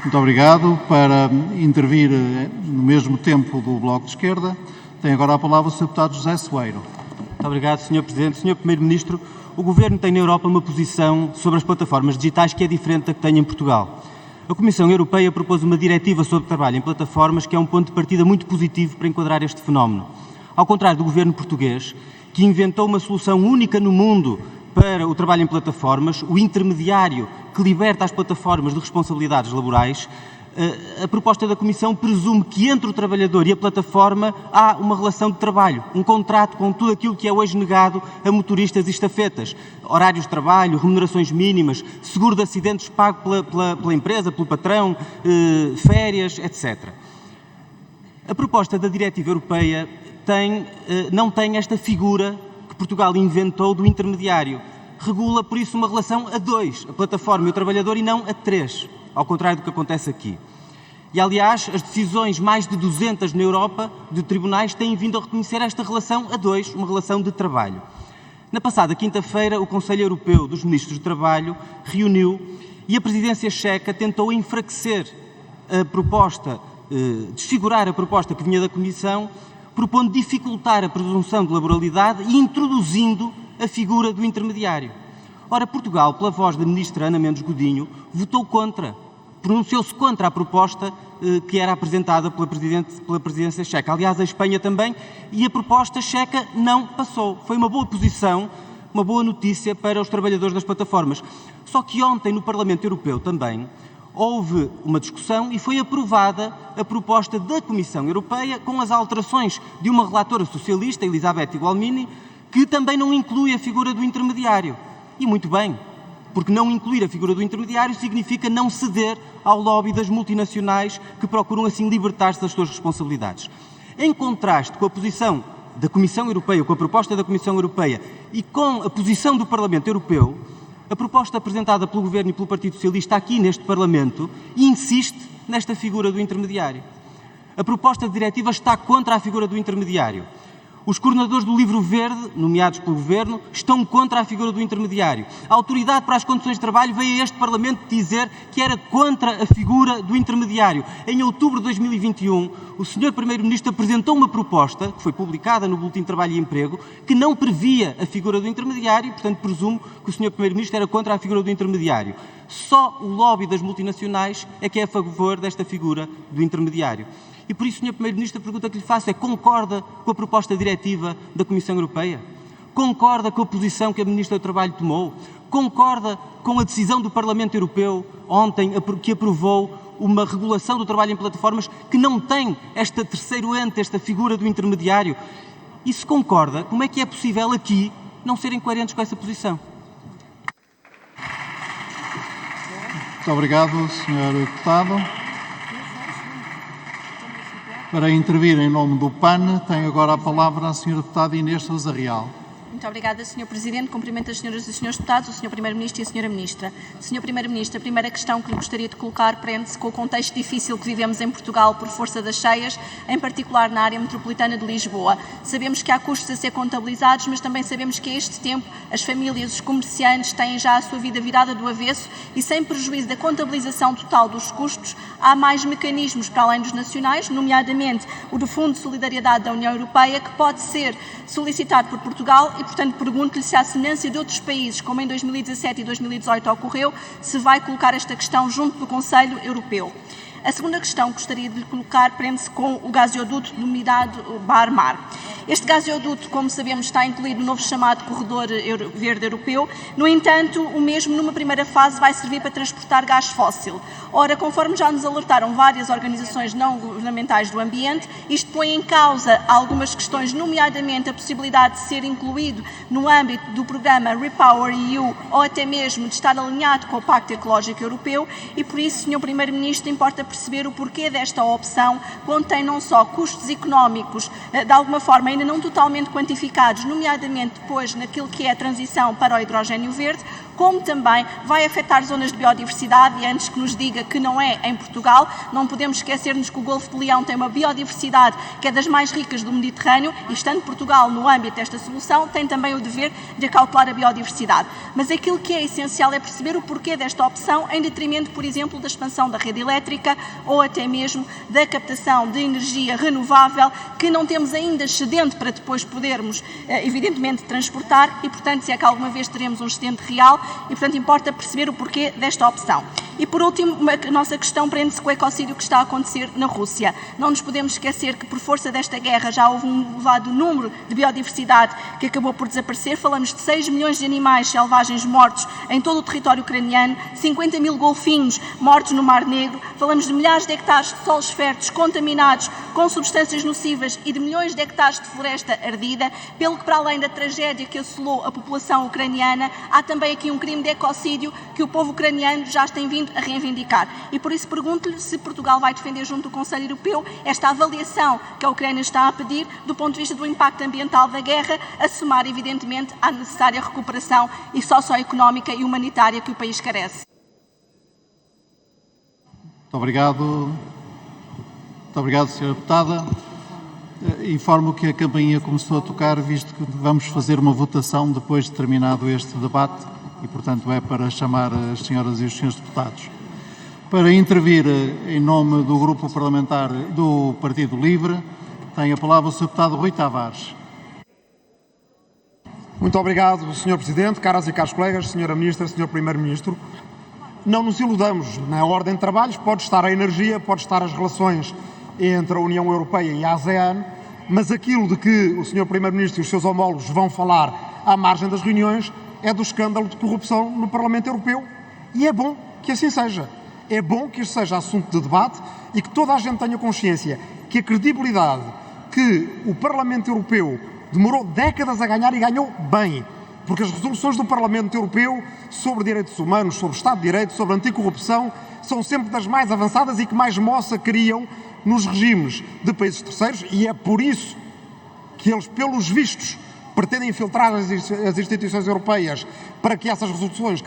Muito obrigado. Para intervir no mesmo tempo do Bloco de Esquerda, tem agora a palavra o Sr. Deputado José Soeiro. Muito obrigado, Sr. Presidente. Sr. Primeiro-Ministro, o Governo tem na Europa uma posição sobre as plataformas digitais que é diferente da que tem em Portugal. A Comissão Europeia propôs uma diretiva sobre trabalho em plataformas que é um ponto de partida muito positivo para enquadrar este fenómeno. Ao contrário do Governo português, que inventou uma solução única no mundo para o trabalho em plataformas, o intermediário que liberta as plataformas de responsabilidades laborais, a proposta da Comissão presume que entre o trabalhador e a plataforma há uma relação de trabalho, um contrato com tudo aquilo que é hoje negado a motoristas e estafetas, horários de trabalho, remunerações mínimas, seguro de acidentes pago pela empresa, pelo patrão, férias, etc. A proposta da Diretiva Europeia não tem esta figura que Portugal inventou do intermediário. Regula, por isso, uma relação a dois, a plataforma e o trabalhador, e não a três, ao contrário do que acontece aqui. E, aliás, as decisões, mais de 200 na Europa, de tribunais, têm vindo a reconhecer esta relação a dois, uma relação de trabalho. Na passada quinta-feira, o Conselho Europeu dos Ministros de Trabalho reuniu e a Presidência Checa tentou enfraquecer a proposta, desfigurar a proposta que vinha da Comissão, propondo dificultar a presunção de laboralidade e introduzindo a figura do intermediário. Ora, Portugal, pela voz da Ministra Ana Mendes Godinho, votou contra, pronunciou-se contra a proposta que era apresentada pela Presidência Checa. Aliás, a Espanha também, e a proposta checa não passou. Foi uma boa posição, uma boa notícia para os trabalhadores das plataformas. Só que ontem, no Parlamento Europeu também, Houve uma discussão e foi aprovada a proposta da Comissão Europeia com as alterações de uma relatora socialista, Elisabeth Gualmini, que também não inclui a figura do intermediário. E muito bem, porque não incluir a figura do intermediário significa não ceder ao lobby das multinacionais que procuram assim libertar-se das suas responsabilidades. Em contraste com a posição da Comissão Europeia, com a proposta da Comissão Europeia e com a posição do Parlamento Europeu, a proposta apresentada pelo Governo e pelo Partido Socialista aqui neste Parlamento insiste nesta figura do intermediário. A proposta de diretiva está contra a figura do intermediário. Os coordenadores do Livro Verde, nomeados pelo Governo, estão contra a figura do intermediário. A Autoridade para as Condições de Trabalho veio a este Parlamento dizer que era contra a figura do intermediário. Em outubro de 2021, o Sr. Primeiro-Ministro apresentou uma proposta, que foi publicada no Boletim de Trabalho e Emprego, que não previa a figura do intermediário e, portanto, presumo que o Sr. Primeiro-Ministro era contra a figura do intermediário. Só o lobby das multinacionais é que é a favor desta figura do intermediário. E por isso, Sr. Primeiro-Ministro, a pergunta que lhe faço é: concorda com a proposta diretiva da Comissão Europeia? Concorda com a posição que a Ministra do Trabalho tomou? Concorda com a decisão do Parlamento Europeu ontem que aprovou uma regulação do trabalho em plataformas que não tem este terceiro ente, esta figura do intermediário? E se concorda, como é que é possível aqui não serem coerentes com essa posição? Muito obrigado, Sr. Deputado. Para intervir em nome do PAN, tem agora a palavra a Sra. Deputada Inês Sousa Real. Muito obrigada, Sr. Presidente. Cumprimento as senhoras e senhores deputados, o Sr. Primeiro-Ministro e a Sra. Ministra. Sr. Primeiro-Ministro, a primeira questão que lhe gostaria de colocar prende-se com o contexto difícil que vivemos em Portugal por força das cheias, em particular na área metropolitana de Lisboa. Sabemos que há custos a ser contabilizados, mas também sabemos que a este tempo as famílias, os comerciantes têm já a sua vida virada do avesso e, sem prejuízo da contabilização total dos custos, há mais mecanismos para além dos nacionais, nomeadamente o do Fundo de Solidariedade da União Europeia, que pode ser solicitado por Portugal e, portanto, pergunto-lhe se, à semelhança de outros países, como em 2017 e 2018 ocorreu, se vai colocar esta questão junto do Conselho Europeu. A segunda questão que gostaria de lhe colocar prende-se com o gasoduto denominado Bar-Mar. Este gasoduto, como sabemos, está incluído no novo chamado Corredor Verde Europeu. No entanto, o mesmo, numa primeira fase, vai servir para transportar gás fóssil. Ora, conforme já nos alertaram várias organizações não governamentais do ambiente, isto põe em causa algumas questões, nomeadamente a possibilidade de ser incluído no âmbito do programa Repower EU ou até mesmo de estar alinhado com o Pacto Ecológico Europeu e, por isso, Sr. Primeiro-Ministro, importa perceber o porquê desta opção, quando tem não só custos económicos, de alguma forma ainda não totalmente quantificados, nomeadamente depois naquilo que é a transição para o hidrogênio verde, como também vai afetar zonas de biodiversidade, e antes que nos diga que não é em Portugal, não podemos esquecer-nos que o Golfo de Leão tem uma biodiversidade que é das mais ricas do Mediterrâneo e, estando Portugal no âmbito desta solução, tem também o dever de acautelar a biodiversidade. Mas aquilo que é essencial é perceber o porquê desta opção em detrimento, por exemplo, da expansão da rede elétrica ou até mesmo da captação de energia renovável, que não temos ainda excedente para depois podermos, evidentemente, transportar e, portanto, se é que alguma vez teremos um excedente real e, portanto, importa perceber o porquê desta opção. E, por último, a nossa questão prende-se com o ecocídio que está a acontecer na Rússia. Não nos podemos esquecer que, por força desta guerra, já houve um elevado número de biodiversidade que acabou por desaparecer. Falamos de 6 milhões de animais selvagens mortos em todo o território ucraniano, 50 mil golfinhos mortos no Mar Negro, falamos de milhares de hectares de solos férteis contaminados com substâncias nocivas e de milhões de hectares de floresta ardida, pelo que, para além da tragédia que assolou a população ucraniana, há também aqui um crime de ecocídio que o povo ucraniano já tem vindo a reivindicar. E por isso pergunto-lhe se Portugal vai defender junto do Conselho Europeu esta avaliação que a Ucrânia está a pedir do ponto de vista do impacto ambiental da guerra, a somar, evidentemente, à necessária recuperação e socioeconómica e humanitária que o país carece. Muito obrigado. Muito obrigado, Sra. Deputada. Informo que a campainha começou a tocar, visto que vamos fazer uma votação depois de terminado este debate e, portanto, é para chamar as senhoras e os senhores deputados. Para intervir em nome do Grupo Parlamentar do Partido Livre, tem a palavra o Sr. Deputado Rui Tavares. Muito obrigado, Sr. Presidente, caras e caros colegas, Sra. Ministra, Sr. Primeiro-Ministro. Não nos iludamos, na ordem de trabalhos pode estar a energia, pode estar as relações entre a União Europeia e a ASEAN, mas aquilo de que o Sr. Primeiro-Ministro e os seus homólogos vão falar à margem das reuniões é do escândalo de corrupção no Parlamento Europeu. E é bom que assim seja. É bom que este seja assunto de debate e que toda a gente tenha consciência que a credibilidade que o Parlamento Europeu demorou décadas a ganhar e ganhou bem, porque as resoluções do Parlamento Europeu sobre direitos humanos, sobre Estado de Direito, sobre anticorrupção, são sempre das mais avançadas e que mais moça criam nos regimes de países terceiros, e é por isso que eles, pelos vistos, pretendem infiltrar as instituições europeias para que essas resoluções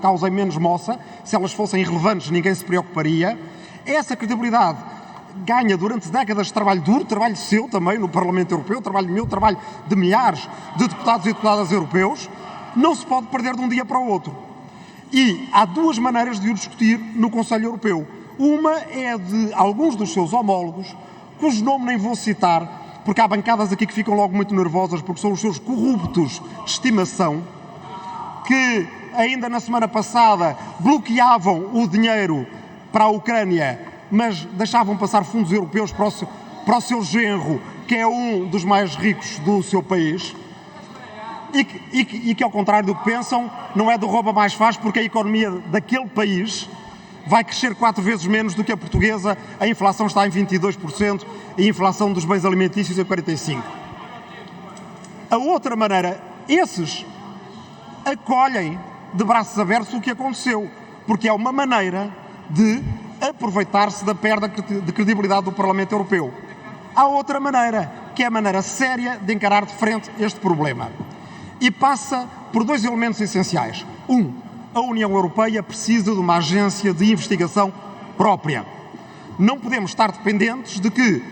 causem menos moça. Se elas fossem irrelevantes, ninguém se preocuparia. Essa credibilidade ganha durante décadas de trabalho duro, trabalho seu também no Parlamento Europeu, trabalho meu, trabalho de milhares de deputados e deputadas europeus, não se pode perder de um dia para o outro. E há duas maneiras de o discutir no Conselho Europeu. Uma é de alguns dos seus homólogos, cujo nome nem vou citar, porque há bancadas aqui que ficam logo muito nervosas, porque são os seus corruptos de estimação, que ainda na semana passada bloqueavam o dinheiro para a Ucrânia, mas deixavam passar fundos europeus para o seu genro, que é um dos mais ricos do seu país, e que ao contrário do que pensam, não é do rouba mais faz, porque a economia daquele país vai crescer 4 vezes menos do que a portuguesa, a inflação está em 22% e a inflação dos bens alimentícios em 45%. A outra maneira, esses acolhem de braços abertos o que aconteceu, porque é uma maneira de aproveitar-se da perda de credibilidade do Parlamento Europeu. Há outra maneira, que é a maneira séria de encarar de frente este problema. E passa por 2 elementos essenciais. A União Europeia precisa de uma agência de investigação própria. Não podemos estar dependentes de que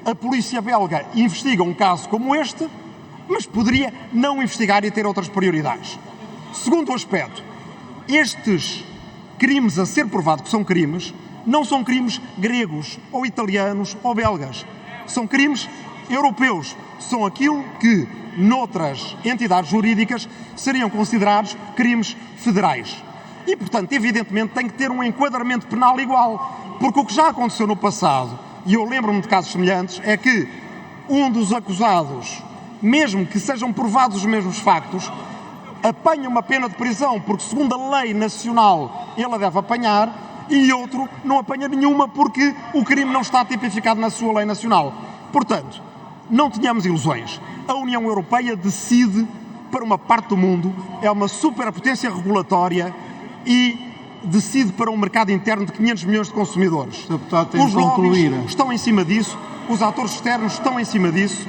a polícia belga investiga um caso como este, mas poderia não investigar e ter outras prioridades. Segundo aspecto, estes crimes a ser provado que são crimes, não são crimes gregos, ou italianos, ou belgas. São crimes europeus. São aquilo que, noutras entidades jurídicas, seriam considerados crimes federais. E, portanto, evidentemente, tem que ter um enquadramento penal igual. Porque o que já aconteceu no passado, e eu lembro-me de casos semelhantes, é que um dos acusados, mesmo que sejam provados os mesmos factos, apanha uma pena de prisão, porque segundo a lei nacional ele a deve apanhar, e outro não apanha nenhuma porque o crime não está tipificado na sua lei nacional. Portanto, não tenhamos ilusões. A União Europeia decide para uma parte do mundo, é uma superpotência regulatória e decide para um mercado interno de 500 milhões de consumidores. Os lobbies estão em cima disso, os atores externos estão em cima disso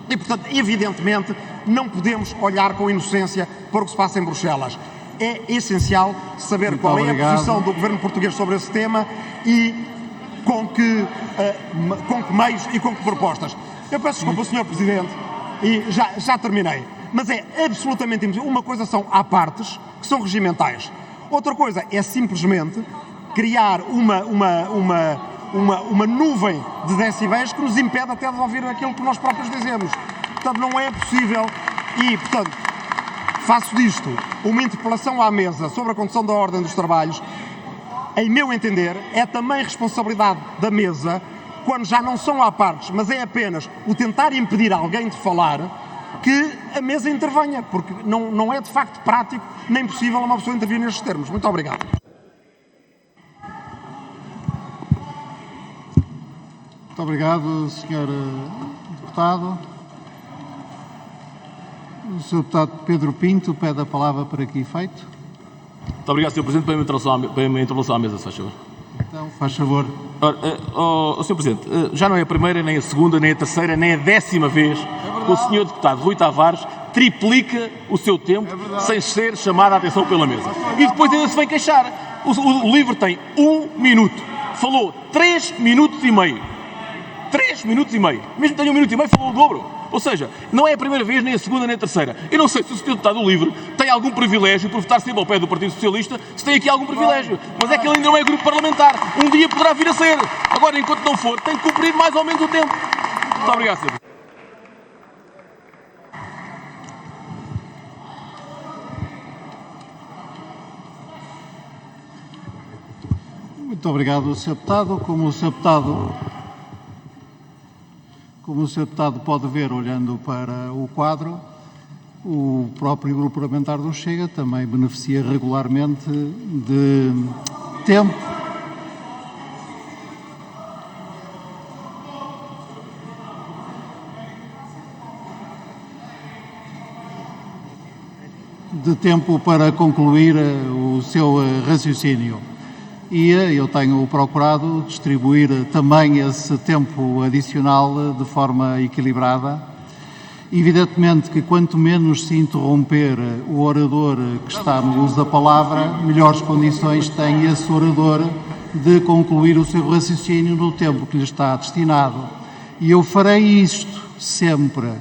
e, portanto, evidentemente, não podemos olhar com inocência para o que se passa em Bruxelas. É essencial saber qual é a posição do governo português sobre esse tema e com que meios e com que propostas. Eu peço desculpa, Sr. Presidente, e já terminei, mas é absolutamente impossível. Uma coisa são apartes, que são regimentais. Outra coisa é simplesmente criar uma nuvem de decibéis que nos impede até de ouvir aquilo que nós próprios dizemos. Portanto, não é possível e, portanto, faço disto uma interpelação à mesa sobre a condução da ordem dos trabalhos. Em meu entender, é também responsabilidade da mesa, quando já não são à parte, mas é apenas o tentar impedir alguém de falar, que a mesa intervenha, porque não é de facto prático nem possível uma pessoa intervir nestes termos. Muito obrigado. Muito obrigado, Sr. Deputado. O Sr. Deputado Pedro Pinto pede a palavra para que efeito. Muito obrigado, Sr. Presidente, pela minha intervenção à mesa, se faz favor. Então, faz favor. Sr. Presidente, já não é a primeira, nem a segunda, nem a terceira, nem a 10ª vez que o Sr. Deputado Rui Tavares triplica o seu tempo sem ser chamado a atenção pela mesa. E depois ainda se vem queixar. O livro tem 1 minuto. Falou 3 minutos e meio. 3 minutos e meio. Mesmo que tenha 1 minuto e meio, falou o dobro. Ou seja, não é a primeira vez, nem a segunda, nem a terceira. Eu não sei se o Sr. Deputado do LIVRE tem algum privilégio por votar sempre ao pé do Partido Socialista, se tem aqui algum privilégio. Mas é que ele ainda não é grupo parlamentar. Um dia poderá vir a ser. Agora, enquanto não for, tem que cumprir mais ou menos o tempo. Muito obrigado, Sr. Presidente. Muito obrigado, Sr. Deputado. Como o Sr. Deputado pode ver, olhando para o quadro, o próprio grupo parlamentar do Chega também beneficia regularmente de tempo de tempo para concluir o seu raciocínio. E eu tenho procurado distribuir também esse tempo adicional de forma equilibrada. Evidentemente que quanto menos se interromper o orador que está no uso da palavra, melhores condições tem esse orador de concluir o seu raciocínio no tempo que lhe está destinado. E eu farei isto sempre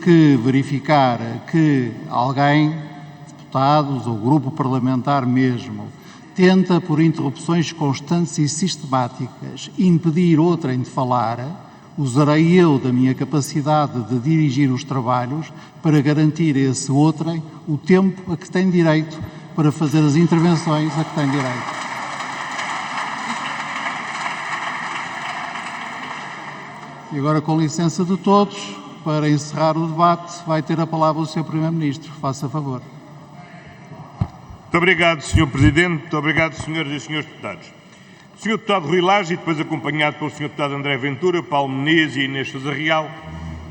que verificar que alguém, deputados ou grupo parlamentar mesmo, tenta, por interrupções constantes e sistemáticas, impedir outrem de falar, usarei eu da minha capacidade de dirigir os trabalhos para garantir a esse outrem o tempo a que tem direito para fazer as intervenções a que tem direito. E agora, com licença de todos, para encerrar o debate, vai ter a palavra o Sr. Primeiro-Ministro. Faça favor. Muito obrigado, Sr. Presidente. Muito obrigado, senhoras e senhores deputados. O Sr. Deputado Rui Lage, e depois acompanhado pelo Sr. Deputado André Ventura, Paulo Menezes e Inês Sousa Real,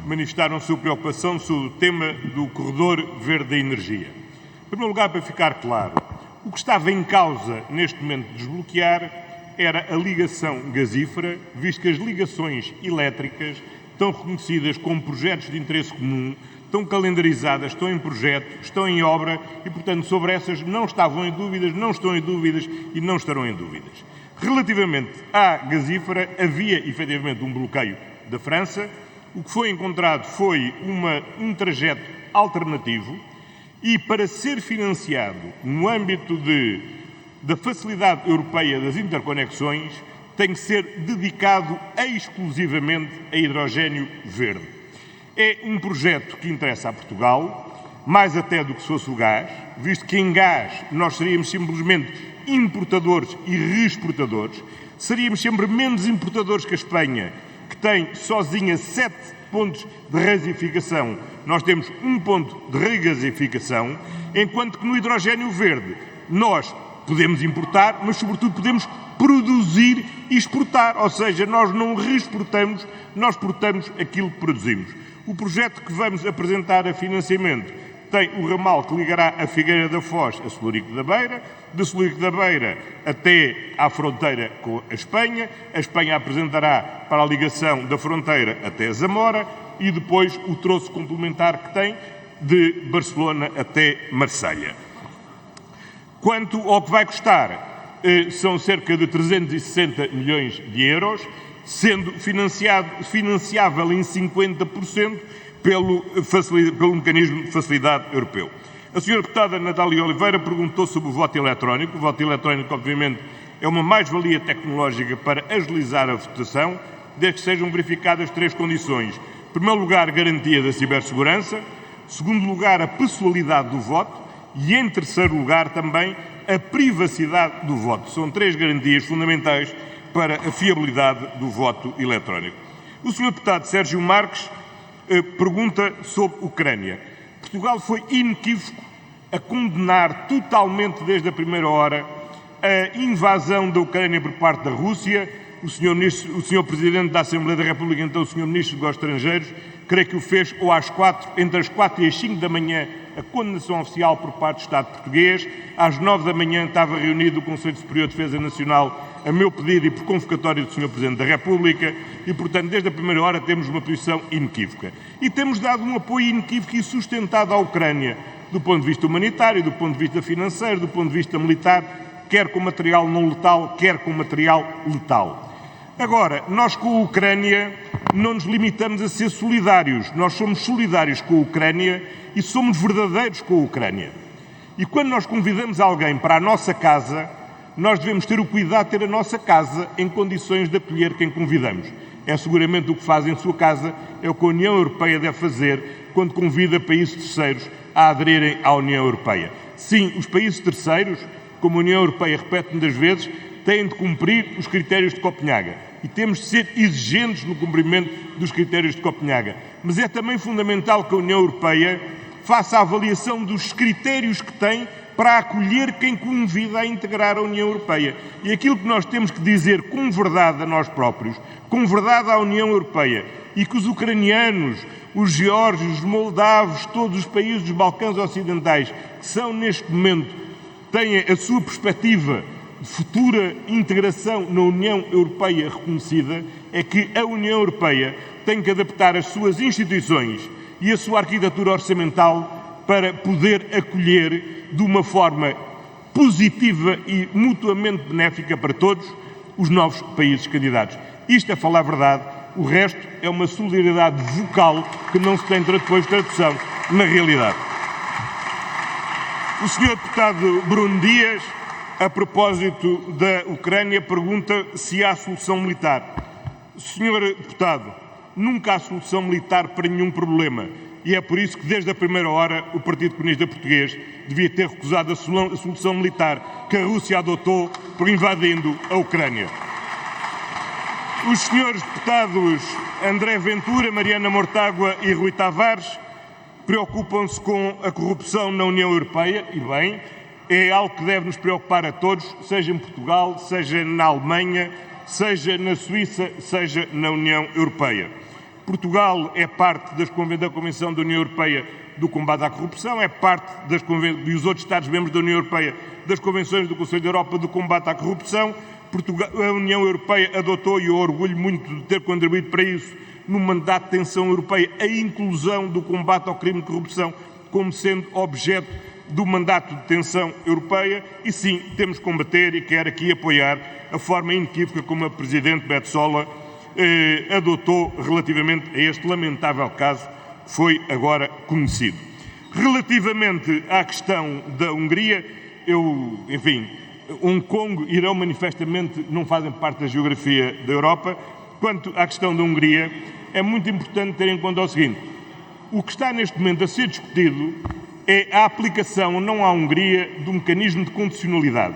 manifestaram sua preocupação sobre o tema do corredor verde da energia. Em primeiro lugar, para ficar claro, o que estava em causa neste momento de desbloquear era a ligação gasífera, visto que as ligações elétricas estão reconhecidas como projetos de interesse comum, estão calendarizadas, estão em projeto, estão em obra e, portanto, sobre essas não estavam em dúvidas, não estão em dúvidas e não estarão em dúvidas. Relativamente à gasífera, havia efetivamente um bloqueio da França. O que foi encontrado foi um trajeto alternativo e, para ser financiado no âmbito da Facilidade Europeia das Interconexões, tem que ser dedicado exclusivamente a hidrogénio verde. É um projeto que interessa a Portugal, mais até do que se fosse o gás, visto que em gás nós seríamos simplesmente importadores e reexportadores, seríamos sempre menos importadores que a Espanha, que tem sozinha 7 pontos de regasificação. Nós temos 1 ponto de regasificação, enquanto que no hidrogénio verde nós podemos importar, mas sobretudo podemos produzir e exportar, ou seja, nós não reexportamos, nós exportamos aquilo que produzimos. O projeto que vamos apresentar a financiamento tem o ramal que ligará a Figueira da Foz a Celurico da Beira, de Celurico da Beira até à fronteira com a Espanha apresentará para a ligação da fronteira até Zamora e depois o troço complementar que tem de Barcelona até Marselha. Quanto ao que vai custar, são cerca de 360 milhões de euros, sendo financiável em 50% pelo mecanismo de facilidade europeu. A senhora deputada Natália Oliveira perguntou sobre o voto eletrónico. O voto eletrónico, obviamente, é uma mais-valia tecnológica para agilizar a votação, desde que sejam verificadas 3 condições. Em primeiro lugar, garantia da cibersegurança. Em segundo lugar, a pessoalidade do voto. E, em terceiro lugar, também a privacidade do voto. São 3 garantias fundamentais para a fiabilidade do voto eletrónico. O senhor deputado Sérgio Marques pergunta sobre a Ucrânia. Portugal foi inequívoco a condenar totalmente desde a primeira hora a invasão da Ucrânia por parte da Rússia. O senhor Presidente da Assembleia da República, então o senhor Ministro dos Estrangeiros, creio que o fez ou entre as 4 e as 5 da manhã, a condenação oficial por parte do Estado português. Às 9 da manhã estava reunido o Conselho Superior de Defesa Nacional a meu pedido e por convocatório do Sr. Presidente da República e, portanto, desde a primeira hora temos uma posição inequívoca. E temos dado um apoio inequívoco e sustentado à Ucrânia, do ponto de vista humanitário, do ponto de vista financeiro, do ponto de vista militar, quer com material não letal, quer com material letal. Agora, nós com a Ucrânia não nos limitamos a ser solidários. Nós somos solidários com a Ucrânia e somos verdadeiros com a Ucrânia. E quando nós convidamos alguém para a nossa casa, nós devemos ter o cuidado de ter a nossa casa em condições de acolher quem convidamos. É seguramente o que faz em sua casa, é o que a União Europeia deve fazer quando convida países terceiros a aderirem à União Europeia. Sim, os países terceiros, como a União Europeia repete muitas vezes, têm de cumprir os critérios de Copenhaga. E temos de ser exigentes no cumprimento dos critérios de Copenhaga. Mas é também fundamental que a União Europeia faça a avaliação dos critérios que tem para acolher quem convida a integrar a União Europeia. E aquilo que nós temos que dizer com verdade a nós próprios, com verdade à União Europeia e que os ucranianos, os geórgios, os moldavos, todos os países dos Balcãs Ocidentais, que são neste momento, têm a sua perspectiva de futura integração na União Europeia reconhecida, é que a União Europeia tem que adaptar as suas instituições e a sua arquitetura orçamental para poder acolher de uma forma positiva e mutuamente benéfica para todos os novos países candidatos. Isto é falar a verdade, o resto é uma solidariedade vocal que não se tem depois tradução na realidade. O Sr. Deputado Bruno Dias, a propósito da Ucrânia, pergunta se há solução militar. Sr. Deputado, nunca há solução militar para nenhum problema. E é por isso que, desde a primeira hora, o Partido Comunista Português devia ter recusado a solução militar que a Rússia adotou por invadindo a Ucrânia. Os senhores deputados André Ventura, Mariana Mortágua e Rui Tavares preocupam-se com a corrupção na União Europeia, e bem, é algo que deve nos preocupar a todos, seja em Portugal, seja na Alemanha, seja na Suíça, seja na União Europeia. Portugal é parte da Convenção da União Europeia do combate à corrupção, é parte e os outros Estados-membros da União Europeia das Convenções do Conselho da Europa do combate à corrupção. A União Europeia adotou, e eu orgulho muito de ter contribuído para isso, no mandato de tensão europeia, a inclusão do combate ao crime de corrupção como sendo objeto do mandato de tensão europeia, e sim, temos que combater, e quero aqui apoiar a forma inequívoca como a Presidente Metsola adotou relativamente a este lamentável caso que foi agora conhecido. Relativamente à questão da Hungria, Hong Kong e Irão manifestamente não fazem parte da geografia da Europa. Quanto à questão da Hungria, é muito importante ter em conta o seguinte: o que está neste momento a ser discutido é a aplicação, não à Hungria, do mecanismo de condicionalidade,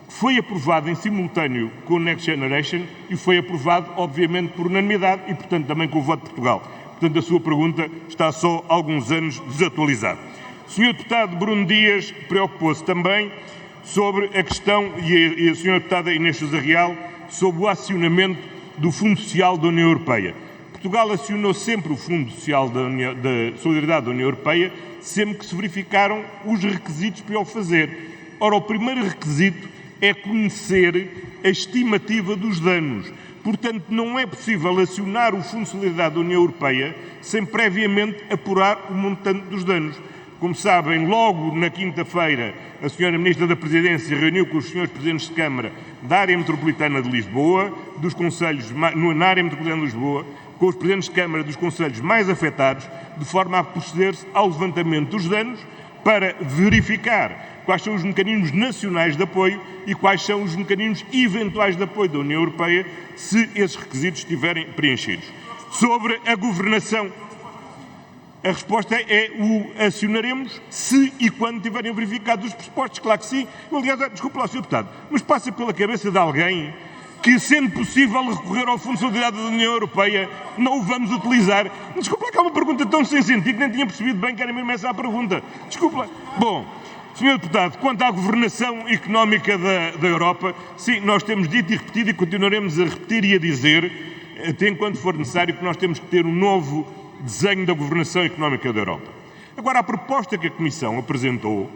que foi aprovado em simultâneo com o Next Generation e foi aprovado, obviamente, por unanimidade e, portanto, também com o voto de Portugal. Portanto, a sua pergunta está só há alguns anos desatualizada. O Sr. Deputado Bruno Dias preocupou-se também sobre a questão, e a Sra. Deputada Inês Sousa Real, sobre o acionamento do Fundo Social da União Europeia. Portugal acionou sempre o Fundo Social da Solidariedade da União Europeia, sempre que se verificaram os requisitos para o fazer. Ora, o primeiro requisito é conhecer a estimativa dos danos. Portanto, não é possível acionar o Fundo de Solidariedade da União Europeia sem previamente apurar o montante dos danos. Como sabem, logo na quinta-feira, a Sra. Ministra da Presidência reuniu com os Srs. Presidentes de Câmara da área metropolitana de Lisboa, dos concelhos na área metropolitana de Lisboa, com os Presidentes de Câmara dos concelhos mais afetados, de forma a proceder-se ao levantamento dos danos para verificar quais são os mecanismos nacionais de apoio e quais são os mecanismos eventuais de apoio da União Europeia, se esses requisitos estiverem preenchidos. Sobre a governação, a resposta é o acionaremos se e quando tiverem verificado os pressupostos. Claro que sim. Aliás, desculpe lá, Sr. Deputado, mas passa pela cabeça de alguém que, sendo possível recorrer ao Fundo de Solidariedade da União Europeia, não o vamos utilizar. Desculpe lá, que é uma pergunta tão sem sentido, nem tinha percebido bem que era mesmo essa a pergunta. Desculpe lá. Bom, Sr. Deputado, quanto à governação económica da Europa, sim, nós temos dito e repetido e continuaremos a repetir e a dizer, até enquanto for necessário, que nós temos que ter um novo desenho da governação económica da Europa. Agora, a proposta que a Comissão apresentou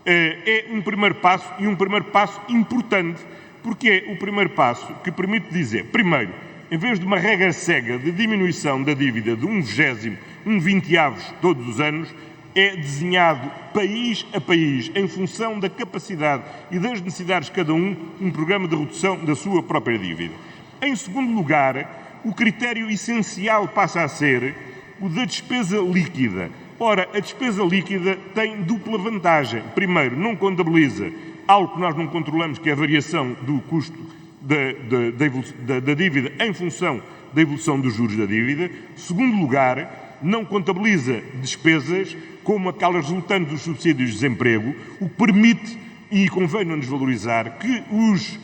é um primeiro passo, e um primeiro passo importante, porque é o primeiro passo que permite dizer, primeiro, em vez de uma regra cega de diminuição da dívida de 1/20, 1/20 todos os anos, é desenhado país a país, em função da capacidade e das necessidades de cada um programa de redução da sua própria dívida. Em segundo lugar, o critério essencial passa a ser o da despesa líquida. Ora, a despesa líquida tem dupla vantagem. Primeiro, não contabiliza algo que nós não controlamos, que é a variação do custo da dívida em função da evolução dos juros da dívida. Segundo lugar, não contabiliza despesas como aquelas resultantes dos subsídios de desemprego, o que permite, e convém não desvalorizar, que os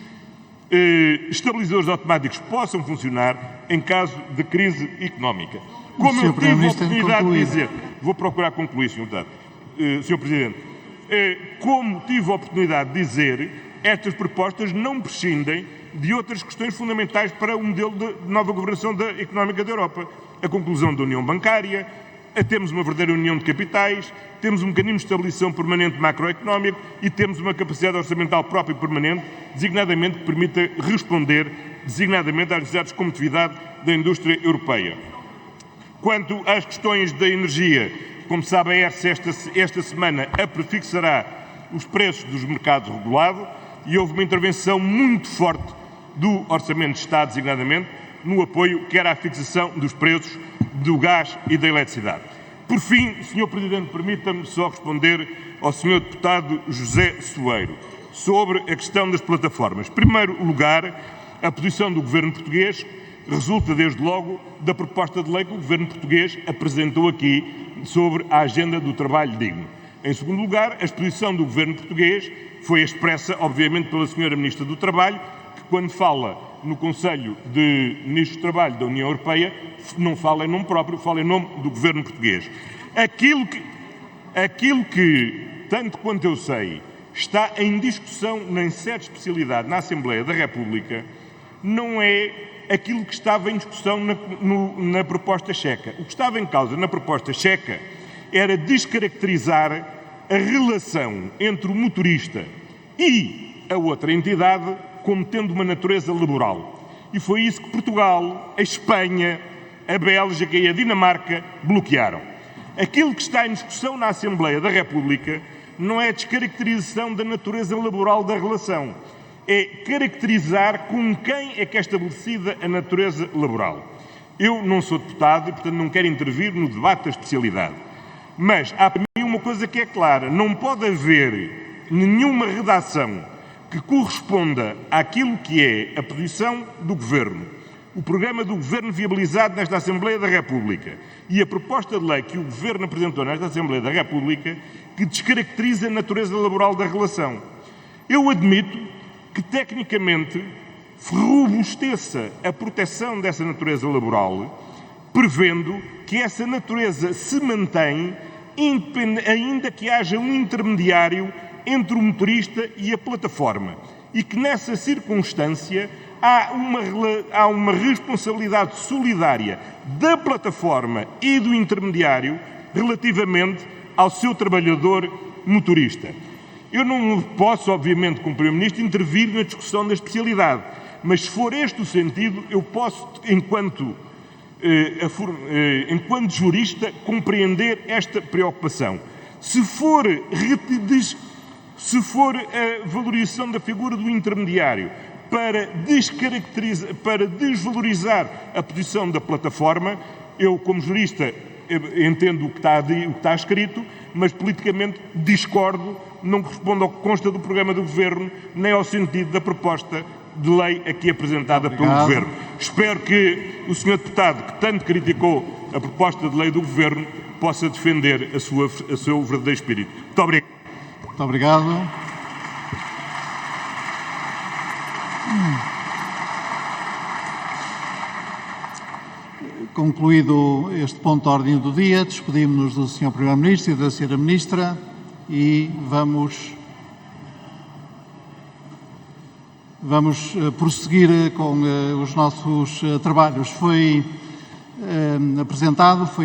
estabilizadores automáticos possam funcionar em caso de crise económica. Como eu tive a oportunidade de dizer, vou procurar concluir, Sr. Presidente, como tive a oportunidade de dizer, estas propostas não prescindem de outras questões fundamentais para o modelo de nova governação económica da Europa. A conclusão da União Bancária, temos uma verdadeira união de capitais, temos um mecanismo de estabilização permanente macroeconómico e temos uma capacidade orçamental própria e permanente, designadamente que permita responder designadamente às necessidades de competitividade da indústria europeia. Quanto às questões da energia, como sabe, a ERSE esta semana prefixará os preços dos mercados regulados e houve uma intervenção muito forte do Orçamento de Estado, designadamente, no apoio quer à fixação dos preços do gás e da eletricidade. Por fim, Sr. Presidente, permita-me só responder ao Sr. Deputado José Soeiro sobre a questão das plataformas. Em primeiro lugar, a posição do Governo português resulta, desde logo, da proposta de lei que o Governo português apresentou aqui sobre a agenda do trabalho digno. Em segundo lugar, a exposição do Governo português foi expressa, obviamente, pela Sra. Ministra do Trabalho, que quando fala no Conselho de Ministros do Trabalho da União Europeia, não fala em nome próprio, fala em nome do Governo português. Aquilo que, tanto quanto eu sei, está em discussão em sede de especialidade na Assembleia da República, não é aquilo que estava em discussão na proposta checa. O que estava em causa na proposta checa era descaracterizar a relação entre o motorista e a outra entidade como tendo uma natureza laboral. E foi isso que Portugal, a Espanha, a Bélgica e a Dinamarca bloquearam. Aquilo que está em discussão na Assembleia da República não é a descaracterização da natureza laboral da relação, é caracterizar com quem é que é estabelecida a natureza laboral. Eu não sou deputado e, portanto, não quero intervir no debate da especialidade. Mas há para mim uma coisa que é clara: não pode haver nenhuma redação que corresponda àquilo que é a posição do Governo, o programa do Governo viabilizado nesta Assembleia da República e a proposta de lei que o Governo apresentou nesta Assembleia da República, que descaracteriza a natureza laboral da relação. Eu admito que, tecnicamente, robusteça a proteção dessa natureza laboral, prevendo que essa natureza se mantém, ainda que haja um intermediário entre o motorista e a plataforma, e que nessa circunstância há uma responsabilidade solidária da plataforma e do intermediário relativamente ao seu trabalhador motorista. Eu não posso, obviamente, como Primeiro-Ministro, intervir na discussão da especialidade, mas se for este o sentido, eu posso, enquanto jurista, compreender esta preocupação. Se for a valorização da figura do intermediário para desvalorizar a posição da plataforma, eu, como jurista, entendo o que está escrito, mas politicamente discordo, não corresponde ao que consta do programa do Governo, nem ao sentido da proposta de lei aqui apresentada pelo Governo. Espero que o Sr. Deputado, que tanto criticou a proposta de lei do Governo, possa defender o seu verdadeiro espírito. Muito obrigado. Muito obrigado. Concluído este ponto de ordem do dia, despedimos-nos do Sr. Primeiro-Ministro e da Sra. Ministra e vamos prosseguir com os nossos trabalhos. Foi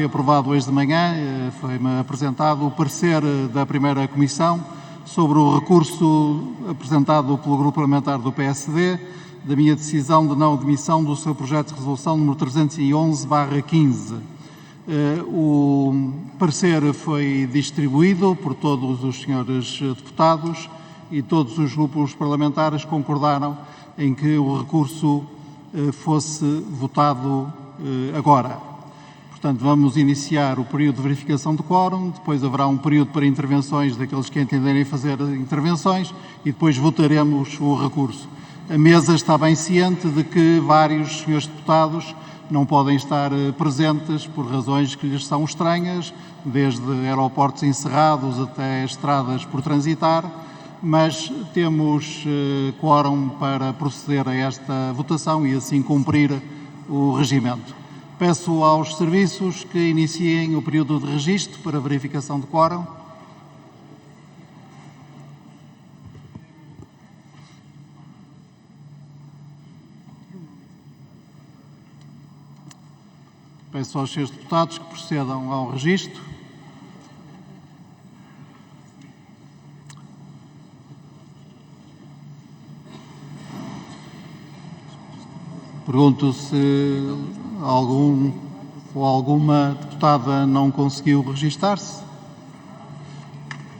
aprovado hoje de manhã, foi-me apresentado o parecer da primeira Comissão sobre o recurso apresentado pelo Grupo Parlamentar do PSD da minha decisão de não admissão do seu projeto de resolução número 311/15. O parecer foi distribuído por todos os senhores deputados e todos os grupos parlamentares concordaram em que o recurso fosse votado agora. Portanto, vamos iniciar o período de verificação de quórum, depois haverá um período para intervenções daqueles que entenderem fazer intervenções e depois votaremos o recurso. A mesa está bem ciente de que vários senhores deputados não podem estar presentes por razões que lhes são estranhas, desde aeroportos encerrados até estradas por transitar, mas temos quórum para proceder a esta votação e assim cumprir o regimento. Peço aos serviços que iniciem o período de registro para verificação de quórum. Peço aos senhores deputados que procedam ao registro. Pergunto se algum ou alguma deputada não conseguiu registar-se.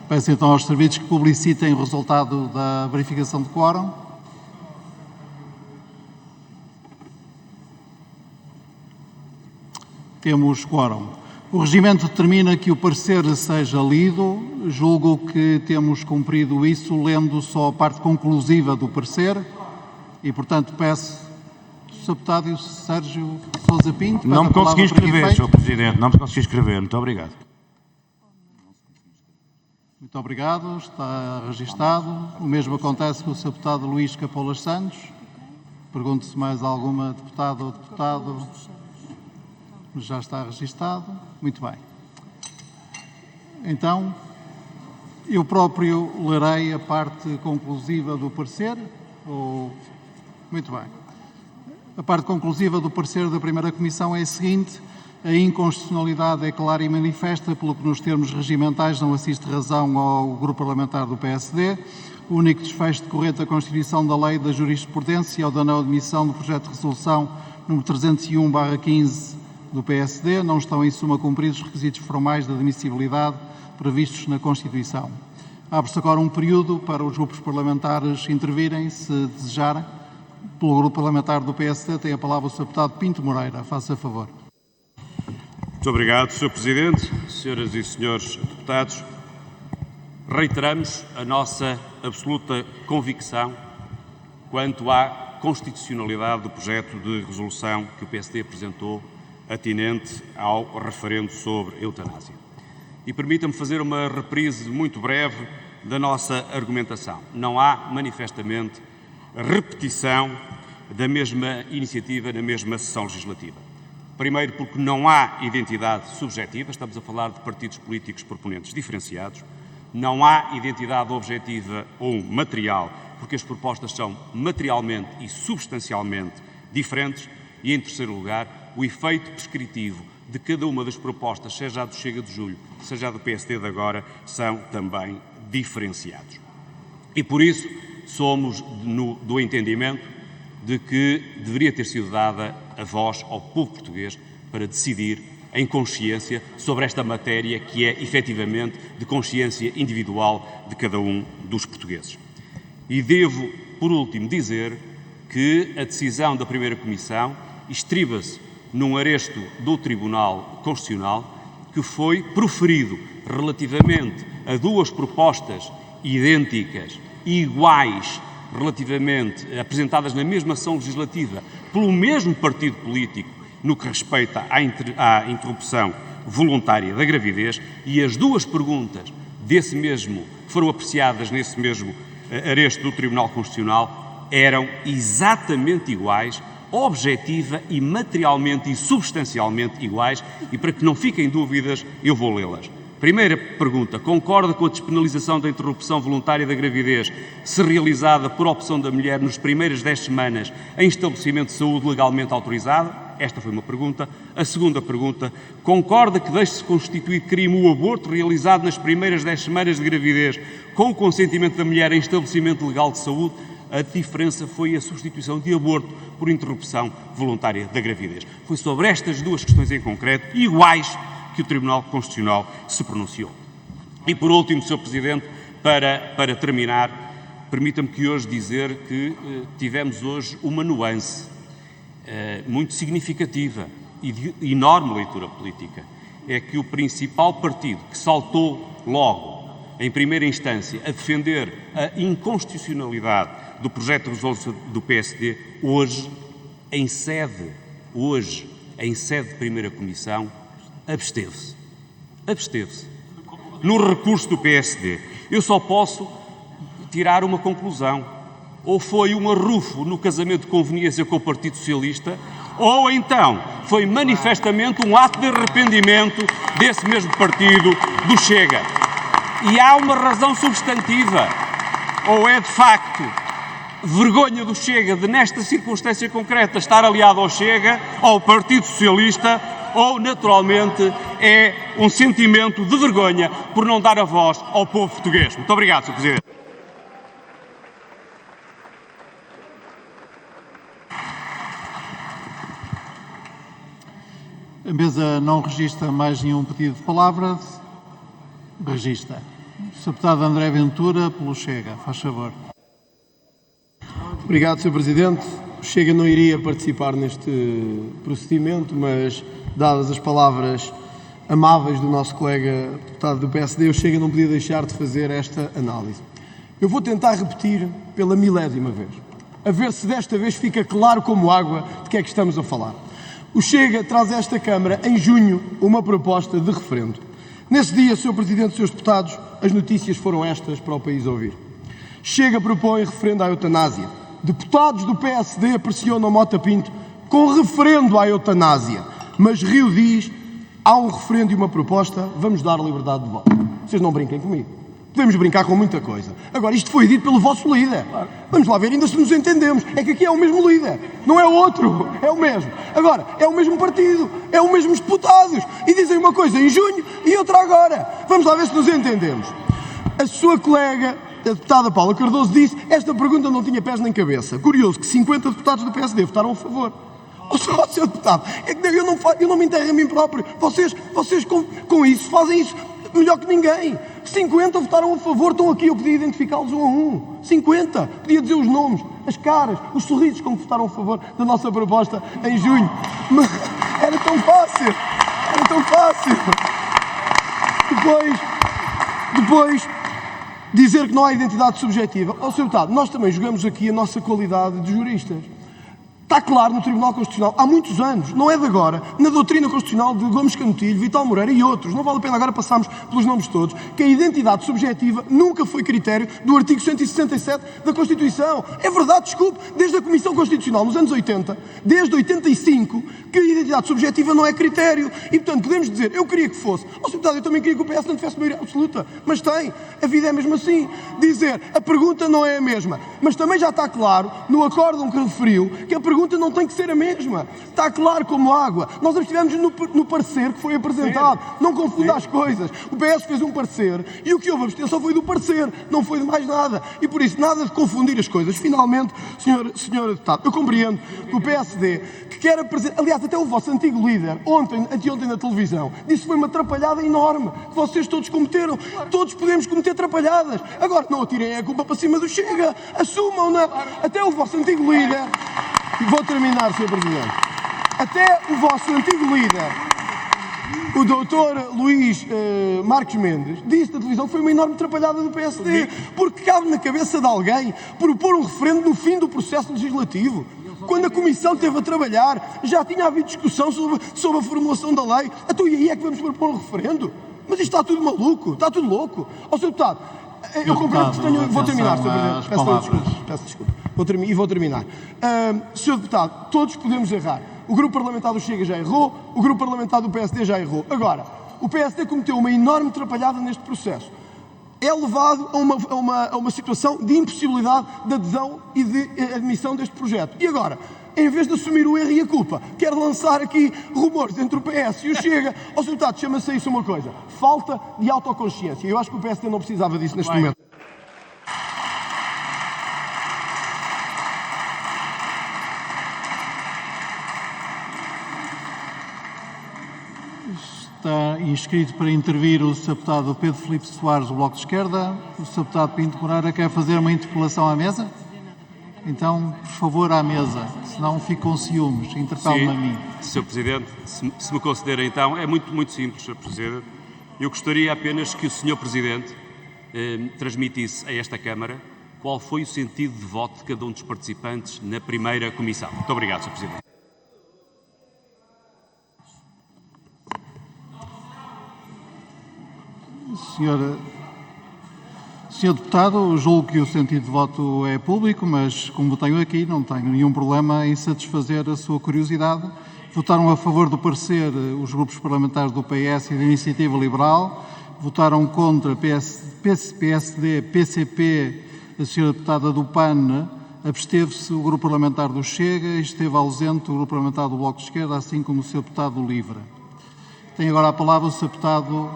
Peço então aos serviços que publicitem o resultado da verificação de quórum. Temos quórum. O regimento determina que o parecer seja lido. Julgo que temos cumprido isso lendo só a parte conclusiva do parecer e, portanto, peço ao Sr. Deputado e o Sérgio Sousa Pinto. Não me consegui escrever, Sr. Presidente, não me consegui escrever. Muito obrigado. Muito obrigado, está registado. O mesmo acontece com o Sr. Deputado Luís Capolas Santos. Pergunto se mais alguma deputada ou deputado já está registado. Muito bem. Então, eu próprio lerei a parte conclusiva do parecer. Muito bem. A parte conclusiva do parecer da primeira comissão é a seguinte: a inconstitucionalidade é clara e manifesta, pelo que nos termos regimentais não assiste razão ao grupo parlamentar do PSD. O único desfecho decorrente da Constituição da Lei da Jurisprudência ou da não admissão do projeto de resolução número 301/15 do PSD. Não estão, em suma, cumpridos os requisitos formais de admissibilidade previstos na Constituição. Abre-se agora um período para os grupos parlamentares intervirem, se desejarem. Pelo grupo parlamentar do PSD tem a palavra o Sr. Deputado Pinto Moreira. Faça favor. Muito obrigado, Sr. Presidente. Senhoras e senhores deputados, reiteramos a nossa absoluta convicção quanto à constitucionalidade do projeto de resolução que o PSD apresentou atinente ao referendo sobre a eutanásia. E permita-me fazer uma reprise muito breve da nossa argumentação. Não há, manifestamente, repetição da mesma iniciativa na mesma sessão legislativa. Primeiro, porque não há identidade subjetiva, estamos a falar de partidos políticos proponentes diferenciados. Não há identidade objetiva ou material, porque as propostas são materialmente e substancialmente diferentes. E, em terceiro lugar, o efeito prescritivo de cada uma das propostas, seja a do Chega de Julho, seja a do PSD de agora, são também diferenciados. E, por isso, somos do entendimento de que deveria ter sido dada a voz ao povo português para decidir em consciência sobre esta matéria que é, efetivamente, de consciência individual de cada um dos portugueses. E devo, por último, dizer que a decisão da primeira comissão estriba-se num aresto do Tribunal Constitucional que foi proferido relativamente a duas propostas idênticas e iguais, relativamente apresentadas na mesma ação legislativa pelo mesmo partido político no que respeita à interrupção voluntária da gravidez, e as duas perguntas que foram apreciadas nesse mesmo aresto do Tribunal Constitucional eram exatamente iguais, objetiva e materialmente e substancialmente iguais, e para que não fiquem dúvidas, eu vou lê-las. Primeira pergunta: concorda com a despenalização da interrupção voluntária da gravidez se realizada por opção da mulher nos primeiras 10 semanas em estabelecimento de saúde legalmente autorizado? Esta foi uma pergunta. A segunda pergunta: concorda que deixe-se constituir crime o aborto realizado nas primeiras 10 semanas de gravidez com o consentimento da mulher em estabelecimento legal de saúde? A diferença foi a substituição de aborto por interrupção voluntária da gravidez. Foi sobre estas duas questões em concreto, iguais, que o Tribunal Constitucional se pronunciou. E, por último, Sr. Presidente, para terminar, permita-me que hoje dizer que tivemos hoje uma nuance muito significativa e de enorme leitura política. É que o principal partido que saltou logo, em primeira instância, a defender a inconstitucionalidade do projeto de resolução do PSD, hoje, em sede de primeira comissão, absteve-se. No recurso do PSD. Eu só posso tirar uma conclusão. Ou foi um arrufo no casamento de conveniência com o Partido Socialista, ou então foi manifestamente um ato de arrependimento desse mesmo partido, do Chega. E há uma razão substantiva. Ou é, de facto, vergonha do Chega de, nesta circunstância concreta, estar aliado ao Chega, ao Partido Socialista, ou, naturalmente, é um sentimento de vergonha por não dar a voz ao povo português. Muito obrigado, Sr. Presidente. A mesa não registra mais nenhum pedido de palavra. Registra. O Sr. Deputado André Ventura, pelo Chega. Faz favor. Obrigado, Sr. Presidente. O Chega não iria participar neste procedimento, mas, dadas as palavras amáveis do nosso colega deputado do PSD, o Chega não podia deixar de fazer esta análise. Eu vou tentar repetir pela milésima vez, a ver se desta vez fica claro como água de que é que estamos a falar. O Chega traz a esta Câmara, em junho, uma proposta de referendo. Nesse dia, Sr. Presidente e Srs. Deputados, as notícias foram estas para o país ouvir. Chega propõe referendo à eutanásia. Deputados do PSD pressionam Mota Pinto com referendo à eutanásia. Mas Rio diz, há um referendo e uma proposta, vamos dar liberdade de voto. Vocês não brinquem comigo. Podemos brincar com muita coisa. Agora, isto foi dito pelo vosso líder. Vamos lá ver ainda se nos entendemos. É que aqui é o mesmo líder, não é outro, é o mesmo. Agora, é o mesmo partido, é os mesmos deputados. E dizem uma coisa em junho e outra agora. Vamos lá ver se nos entendemos. A sua colega, a deputada Paula Cardoso, disse que esta pergunta não tinha pés nem cabeça. Curioso que 50 deputados do PSD votaram a favor. Oh, Sr. Deputado, é que eu não me enterro a mim próprio. Vocês com isso fazem isso melhor que ninguém. 50 votaram a favor, estão aqui, eu podia identificá-los um a um. 50, podia dizer os nomes, as caras, os sorrisos com que votaram a favor da nossa proposta em junho. Mas era tão fácil, era tão fácil. Depois dizer que não há identidade subjetiva. Ó, Sr. Deputado, nós também jogamos aqui a nossa qualidade de juristas. Está claro no Tribunal Constitucional, há muitos anos, não é de agora, na doutrina constitucional de Gomes Canutilho, Vital Moreira e outros, não vale a pena agora passarmos pelos nomes todos, que a identidade subjetiva nunca foi critério do artigo 167 da Constituição. É verdade, desculpe, desde a Comissão Constitucional nos anos 80, desde 85, que a identidade subjetiva não é critério. E, portanto, podemos dizer, eu queria que fosse. Ó, Sr. Deputado, eu também queria que o PS não tivesse maioria absoluta, mas tem. A vida é mesmo assim. Dizer, a pergunta não é a mesma. Mas também já está claro, no acórdão que referiu, que a pergunta não tem que ser a mesma. Está claro como água. Nós abstivemos no parecer que foi apresentado. Não confunda as coisas. O PS fez um parecer e o que houve abstenção foi do parecer, não foi de mais nada. E por isso, nada de confundir as coisas. Finalmente, senhora deputada, eu compreendo que o PSD, que quer apresentar, aliás, até o vosso antigo líder, anteontem na televisão, disse que foi uma atrapalhada enorme, que vocês todos cometeram. Todos podemos cometer atrapalhadas. Agora, não atirem a culpa para cima do Chega. Assumam-na. Até o vosso antigo líder... E vou terminar, Sr. Presidente. Até o vosso antigo líder, o Dr. Luís Marques Mendes, disse na televisão que foi uma enorme atrapalhada do PSD, porque cabe na cabeça de alguém propor um referendo no fim do processo legislativo. Quando a Comissão esteve a trabalhar, já tinha havido discussão sobre a formulação da lei. Então, e aí é que vamos propor um referendo? Mas isto está tudo maluco, está tudo louco. Ó, Sr. Deputado, eu compreendo que tenho... Vou terminar, Sr. Presidente. Peço desculpa. Vou terminar. Sr. Deputado, todos podemos errar. O Grupo Parlamentar do Chega já errou, o Grupo Parlamentar do PSD já errou. Agora, o PSD cometeu uma enorme atrapalhada neste processo. É levado a uma situação de impossibilidade de adesão e de admissão deste projeto. E agora, em vez de assumir o erro e a culpa, quer lançar aqui rumores entre o PS e o Chega. Ó, Sr. Deputado, chama-se isso uma coisa: falta de autoconsciência. Eu acho que o PSD não precisava disso neste momento. Está inscrito para intervir o Sr. Deputado Pedro Filipe Soares, do Bloco de Esquerda. O Sr. Deputado Pinto Moreira quer fazer uma interpelação à mesa? Então, por favor, à mesa, senão fico com ciúmes. Interpele-me a mim. Sr. Presidente, se me conceder então, é muito simples, Sr. Presidente. Eu gostaria apenas que o Sr. Presidente transmitisse a esta Câmara qual foi o sentido de voto de cada um dos participantes na primeira comissão. Muito obrigado, Sr. Presidente. Senhor Deputado, julgo que o sentido de voto é público, mas como tenho aqui, não tenho nenhum problema em satisfazer a sua curiosidade. Votaram a favor do parecer os grupos parlamentares do PS e da Iniciativa Liberal, votaram contra PSD, PCP, a senhora deputada do PAN, absteve-se o grupo parlamentar do Chega e esteve ausente o grupo parlamentar do Bloco de Esquerda, assim como o senhor deputado do LIVRE. Tem agora a palavra o Sr. Deputado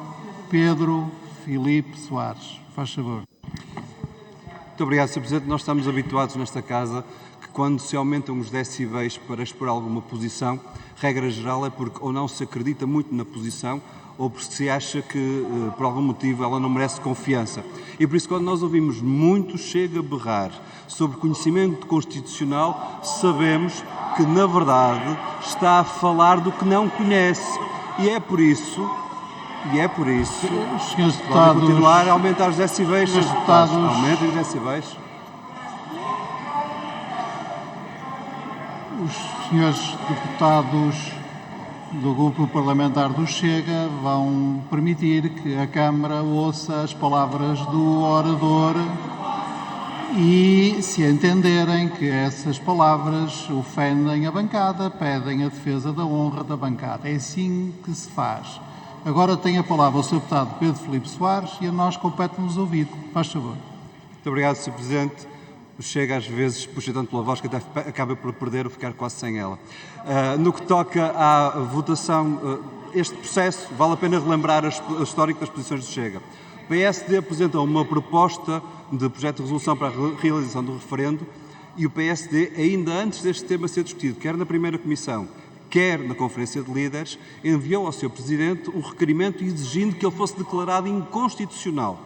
Pedro Filipe Soares. Faz favor. Muito obrigado, Sr. Presidente. Nós estamos habituados nesta casa que quando se aumentam os decibéis para expor alguma posição, regra geral é porque ou não se acredita muito na posição ou porque se acha que, por algum motivo, ela não merece confiança. E por isso, quando nós ouvimos muito Chega a berrar sobre conhecimento constitucional, sabemos que, na verdade, está a falar do que não conhece. E é por isso, os senhores podem deputados, continuar a aumentar os decibéis. Senhores deputados, aumentem os decibéis. os senhores deputados do grupo parlamentar do Chega vão permitir que a Câmara ouça as palavras do orador e, se entenderem que essas palavras ofendem a bancada, pedem a defesa da honra da bancada. É assim que se faz. Agora tem a palavra o Sr. Deputado Pedro Filipe Soares e a nós compete-nos ouvir. Faz favor. Muito obrigado, Sr. Presidente. O Chega às vezes puxa tanto pela voz que até acaba por perder ou ficar quase sem ela. No que toca à votação, este processo, vale a pena relembrar o histórico das posições do Chega. O PSD apresentou uma proposta de projeto de resolução para a realização do referendo e o PSD, ainda antes deste tema ser discutido, quer na primeira comissão, quer na Conferência de Líderes, enviou ao Sr. Presidente um requerimento exigindo que ele fosse declarado inconstitucional.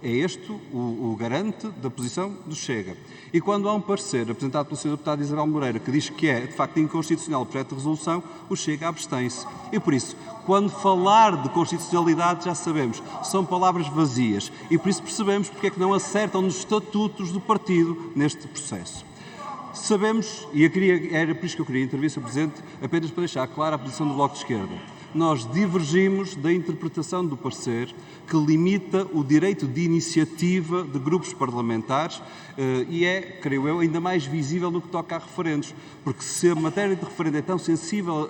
É este o garante da posição do Chega. E quando há um parecer apresentado pelo Sr. Deputado Isabel Moreira que diz que é, de facto, inconstitucional o projeto de resolução, o Chega abstém-se. E por isso, quando falar de constitucionalidade, já sabemos, são palavras vazias. E por isso percebemos porque é que não acertam nos estatutos do partido neste processo. Sabemos, e era por isso que eu queria intervir, Sr. Presidente, apenas para deixar clara a posição do Bloco de Esquerda. Nós divergimos da interpretação do parecer que limita o direito de iniciativa de grupos parlamentares e é, creio eu, ainda mais visível no que toca a referendos, porque se a matéria de referendo é tão sensível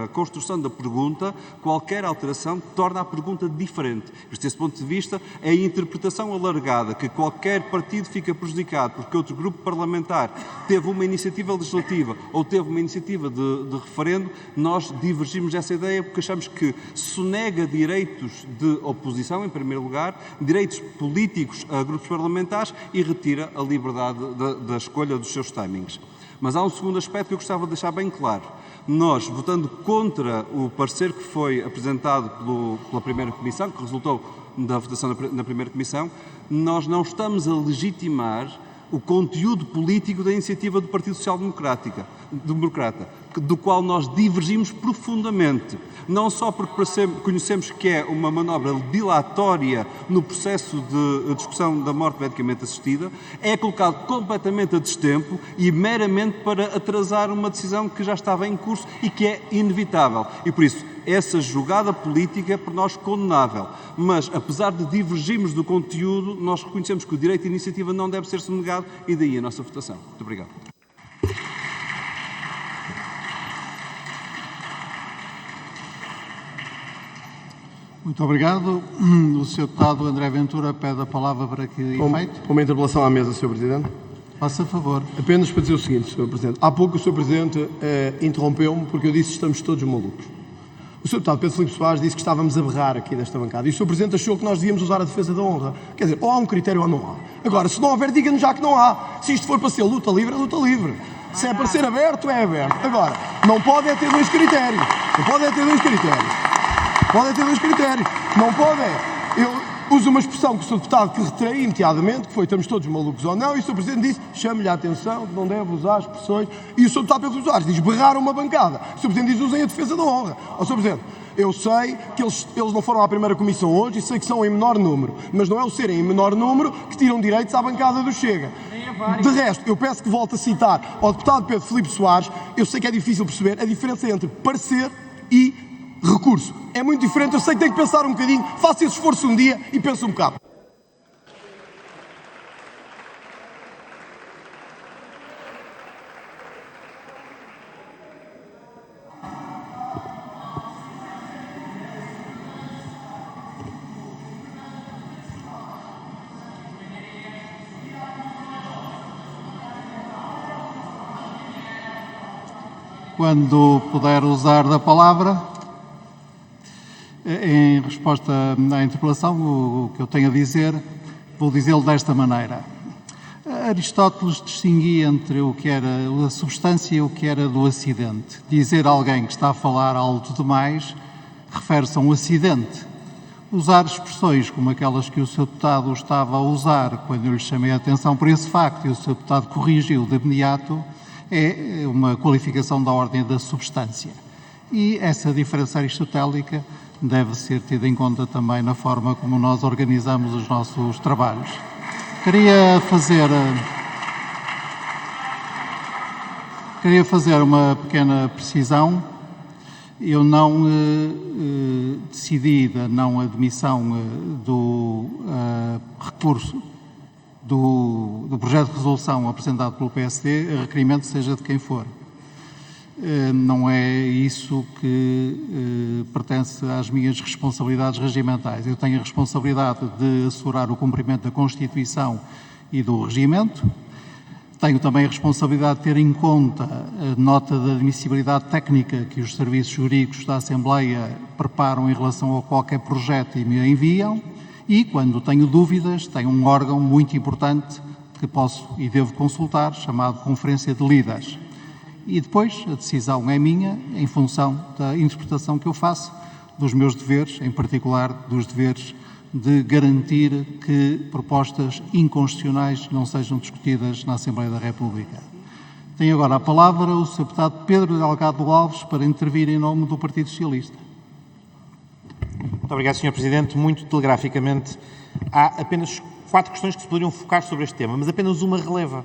à construção da pergunta, qualquer alteração torna a pergunta diferente. Desse ponto de vista, a interpretação alargada que qualquer partido fica prejudicado porque outro grupo parlamentar teve uma iniciativa legislativa ou teve uma iniciativa de referendo, nós divergimos dessa ideia porque achamos que sonega direitos de oposição, em primeiro lugar, direitos políticos a grupos parlamentares e retira a liberdade da escolha dos seus timings. Mas há um segundo aspecto que eu gostava de deixar bem claro. Nós, votando contra o parecer que foi apresentado pela primeira comissão, que resultou da votação na primeira comissão, nós não estamos a legitimar o conteúdo político da iniciativa do Partido Social Democrata, do qual nós divergimos profundamente. Não só porque conhecemos que é uma manobra dilatória no processo de discussão da morte medicamente assistida, é colocado completamente a destempo e meramente para atrasar uma decisão que já estava em curso e que é inevitável. E por isso, essa jogada política é por nós condenável. Mas, apesar de divergirmos do conteúdo, nós reconhecemos que o direito de iniciativa não deve ser sonegado e daí a nossa votação. Muito obrigado. Muito obrigado. O Sr. Deputado André Ventura pede a palavra para que efeito. Com uma interpelação à mesa, Sr. Presidente. Faça favor. Apenas para dizer o seguinte, Sr. Presidente. Há pouco o Sr. Presidente interrompeu-me porque eu disse que estamos todos malucos. O Sr. Deputado Pedro Filipe Soares disse que estávamos a berrar aqui desta bancada e o Sr. Presidente achou que nós devíamos usar a defesa da honra. Quer dizer, ou há um critério ou não há. Agora, se não houver, diga-nos já que não há. Se isto for para ser luta livre, é luta livre. Se é para ser aberto, é aberto. Agora, não pode ter dois critérios. Não pode ter dois critérios. Pode ter dois critérios. Não pode Eu uso uma expressão que o Sr. Deputado que retirei imediatamente, que foi estamos todos malucos ou não, e o Sr. Presidente disse, chame-lhe a atenção, que não deve usar expressões, e o Sr. Deputado Pedro Soares diz, berraram uma bancada. O Sr. Presidente diz, usem a defesa da honra. Ó Sr. Presidente, eu sei que eles não foram à primeira comissão hoje e sei que são em menor número, mas não é o serem em menor número que tiram direitos à bancada do Chega. De resto, eu peço que volte a citar ao deputado Pedro Filipe Soares, eu sei que é difícil perceber a diferença entre parecer e recurso. É muito diferente, eu sei que tem que pensar um bocadinho, faça esse esforço um dia e pense um bocado. Quando puder usar da palavra. Em resposta à interpelação, o que eu tenho a dizer, vou dizê-lo desta maneira. Aristóteles distinguia entre o que era a substância e o que era do acidente. Dizer a alguém que está a falar alto demais refere-se a um acidente. Usar expressões como aquelas que o Sr. Deputado estava a usar quando eu lhe chamei a atenção por esse facto e o Sr. Deputado corrigiu de imediato, é uma qualificação da ordem da substância. E essa diferença aristotélica deve ser tida em conta também na forma como nós organizamos os nossos trabalhos. Queria fazer uma pequena precisão. Eu não decidi da não admissão do recurso do projeto de resolução apresentado pelo PSD, a requerimento seja de quem for. Não é isso que pertence às minhas responsabilidades regimentais. Eu tenho a responsabilidade de assegurar o cumprimento da Constituição e do regimento. Tenho também a responsabilidade de ter em conta a nota de admissibilidade técnica que os serviços jurídicos da Assembleia preparam em relação a qualquer projeto e me enviam. E, quando tenho dúvidas, tenho um órgão muito importante que posso e devo consultar, chamado Conferência de Líderes. E depois a decisão é minha, em função da interpretação que eu faço dos meus deveres, em particular dos deveres de garantir que propostas inconstitucionais não sejam discutidas na Assembleia da República. Tem agora a palavra o Sr. Deputado Pedro Delgado Alves para intervir em nome do Partido Socialista. Muito obrigado, Sr. Presidente. Muito telegraficamente, há apenas 4 questões que se poderiam focar sobre este tema, mas apenas uma releva.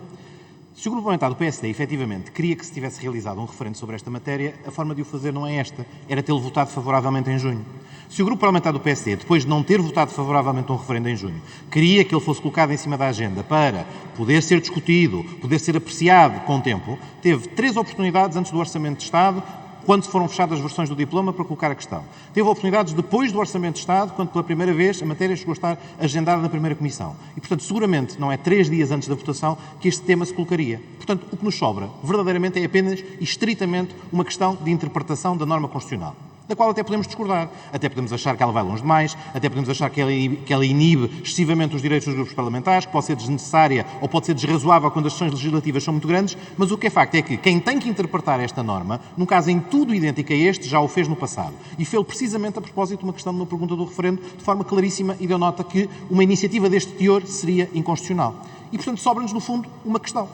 Se o Grupo Parlamentar do PSD, efetivamente, queria que se tivesse realizado um referendo sobre esta matéria, a forma de o fazer não é esta, era tê-lo votado favoravelmente em junho. Se o Grupo Parlamentar do PSD, depois de não ter votado favoravelmente um referendo em junho, queria que ele fosse colocado em cima da agenda para poder ser discutido, poder ser apreciado com o tempo, teve 3 oportunidades antes do Orçamento de Estado, quando foram fechadas as versões do diploma, para colocar a questão. Teve oportunidades depois do Orçamento de Estado, quando pela primeira vez a matéria chegou a estar agendada na primeira comissão. E, portanto, seguramente não é 3 dias antes da votação que este tema se colocaria. Portanto, o que nos sobra, verdadeiramente, é apenas e estritamente uma questão de interpretação da norma constitucional, da qual até podemos discordar, até podemos achar que ela vai longe demais, até podemos achar que ela inibe excessivamente os direitos dos grupos parlamentares, que pode ser desnecessária ou pode ser desrazoável quando as sessões legislativas são muito grandes, mas o que é facto é que quem tem que interpretar esta norma, num caso em tudo idêntico a este, já o fez no passado. E fez precisamente a propósito de uma questão de uma pergunta do referendo, de forma claríssima, e deu nota que uma iniciativa deste teor seria inconstitucional. E, portanto, sobra-nos, no fundo, uma questão.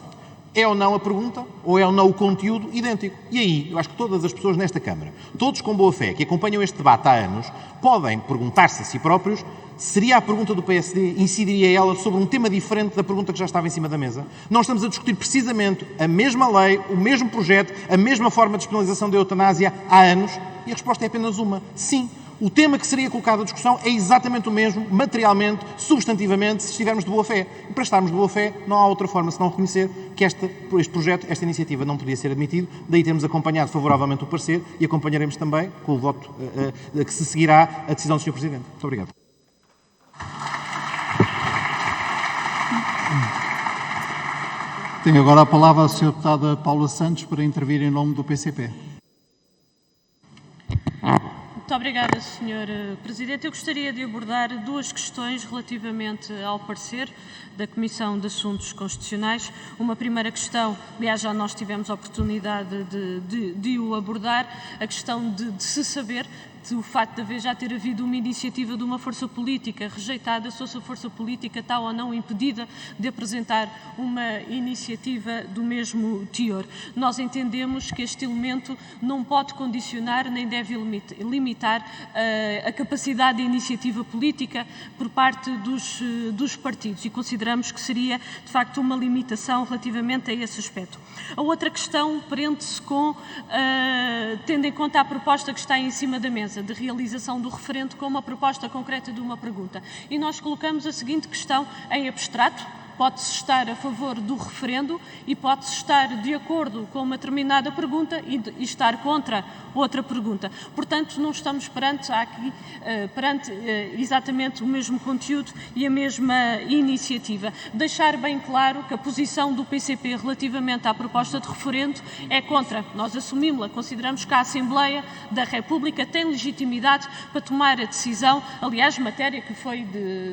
É ou não a pergunta, ou é ou não o conteúdo idêntico? E aí, eu acho que todas as pessoas nesta Câmara, todos com boa fé, que acompanham este debate há anos, podem perguntar-se a si próprios: seria a pergunta do PSD, incidiria ela sobre um tema diferente da pergunta que já estava em cima da mesa? Não estamos a discutir precisamente a mesma lei, o mesmo projeto, a mesma forma de despenalização da eutanásia há anos? E a resposta é apenas uma: sim. O tema que seria colocado à discussão é exatamente o mesmo, materialmente, substantivamente, se estivermos de boa fé. E para estarmos de boa fé, não há outra forma senão reconhecer que este projeto, esta iniciativa não podia ser admitido, daí termos acompanhado favoravelmente o parecer e acompanharemos também, com o voto que se seguirá, a decisão do Sr. Presidente. Muito obrigado. Tenho agora a palavra a Sra. Deputada Paula Santos para intervir em nome do PCP. Muito obrigada, Sr. Presidente. Eu gostaria de abordar 2 questões relativamente ao parecer da Comissão de Assuntos Constitucionais. Uma primeira questão, aliás, já nós tivemos a oportunidade de o abordar, a questão de se saber o facto de haver já ter havido uma iniciativa de uma força política rejeitada, se essa força política está ou não impedida de apresentar uma iniciativa do mesmo teor. Nós entendemos que este elemento não pode condicionar nem deve limitar a capacidade de iniciativa política por parte dos partidos e consideramos que seria, de facto, uma limitação relativamente a esse aspecto. A outra questão prende-se com, tendo em conta a proposta que está em cima da mesa, de realização do referendo com uma proposta concreta de uma pergunta. E nós colocamos a seguinte questão em abstrato, pode-se estar a favor do referendo e pode-se estar de acordo com uma determinada pergunta e estar contra outra pergunta. Portanto, não estamos perante exatamente o mesmo conteúdo e a mesma iniciativa. Deixar bem claro que a posição do PCP relativamente à proposta de referendo é contra. Nós assumimos-la, consideramos que a Assembleia da República tem legitimidade para tomar a decisão, aliás, matéria que foi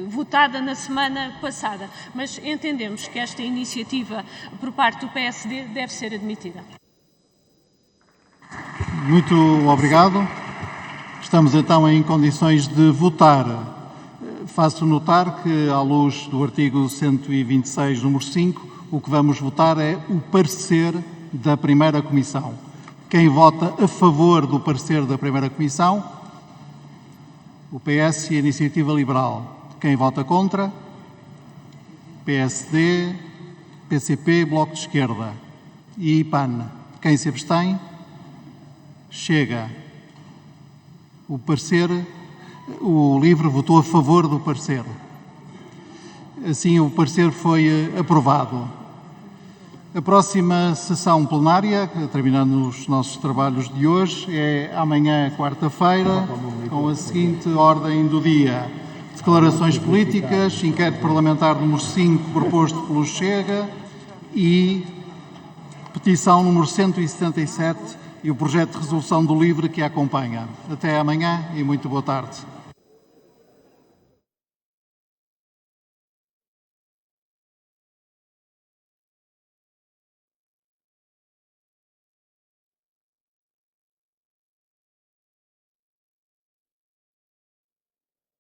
votada na semana passada, mas entendemos que esta iniciativa por parte do PSD deve ser admitida. Muito obrigado. Estamos então em condições de votar. Faço notar que, à luz do artigo 126, número 5, o que vamos votar é o parecer da primeira comissão. Quem vota a favor do parecer da primeira comissão? O PS e a Iniciativa Liberal. Quem vota contra? PSD, PCP, Bloco de Esquerda e PAN. Quem se abstém? Chega. O parecer, o LIVRE votou a favor do parecer. Assim, o parecer foi aprovado. A próxima sessão plenária, terminando os nossos trabalhos de hoje, é amanhã, quarta-feira, com a seguinte ordem do dia. Declarações políticas, inquérito parlamentar número 5, proposto pelo Chega, e petição número 177 e o projeto de resolução do LIVRE que a acompanha. Até amanhã e muito boa tarde.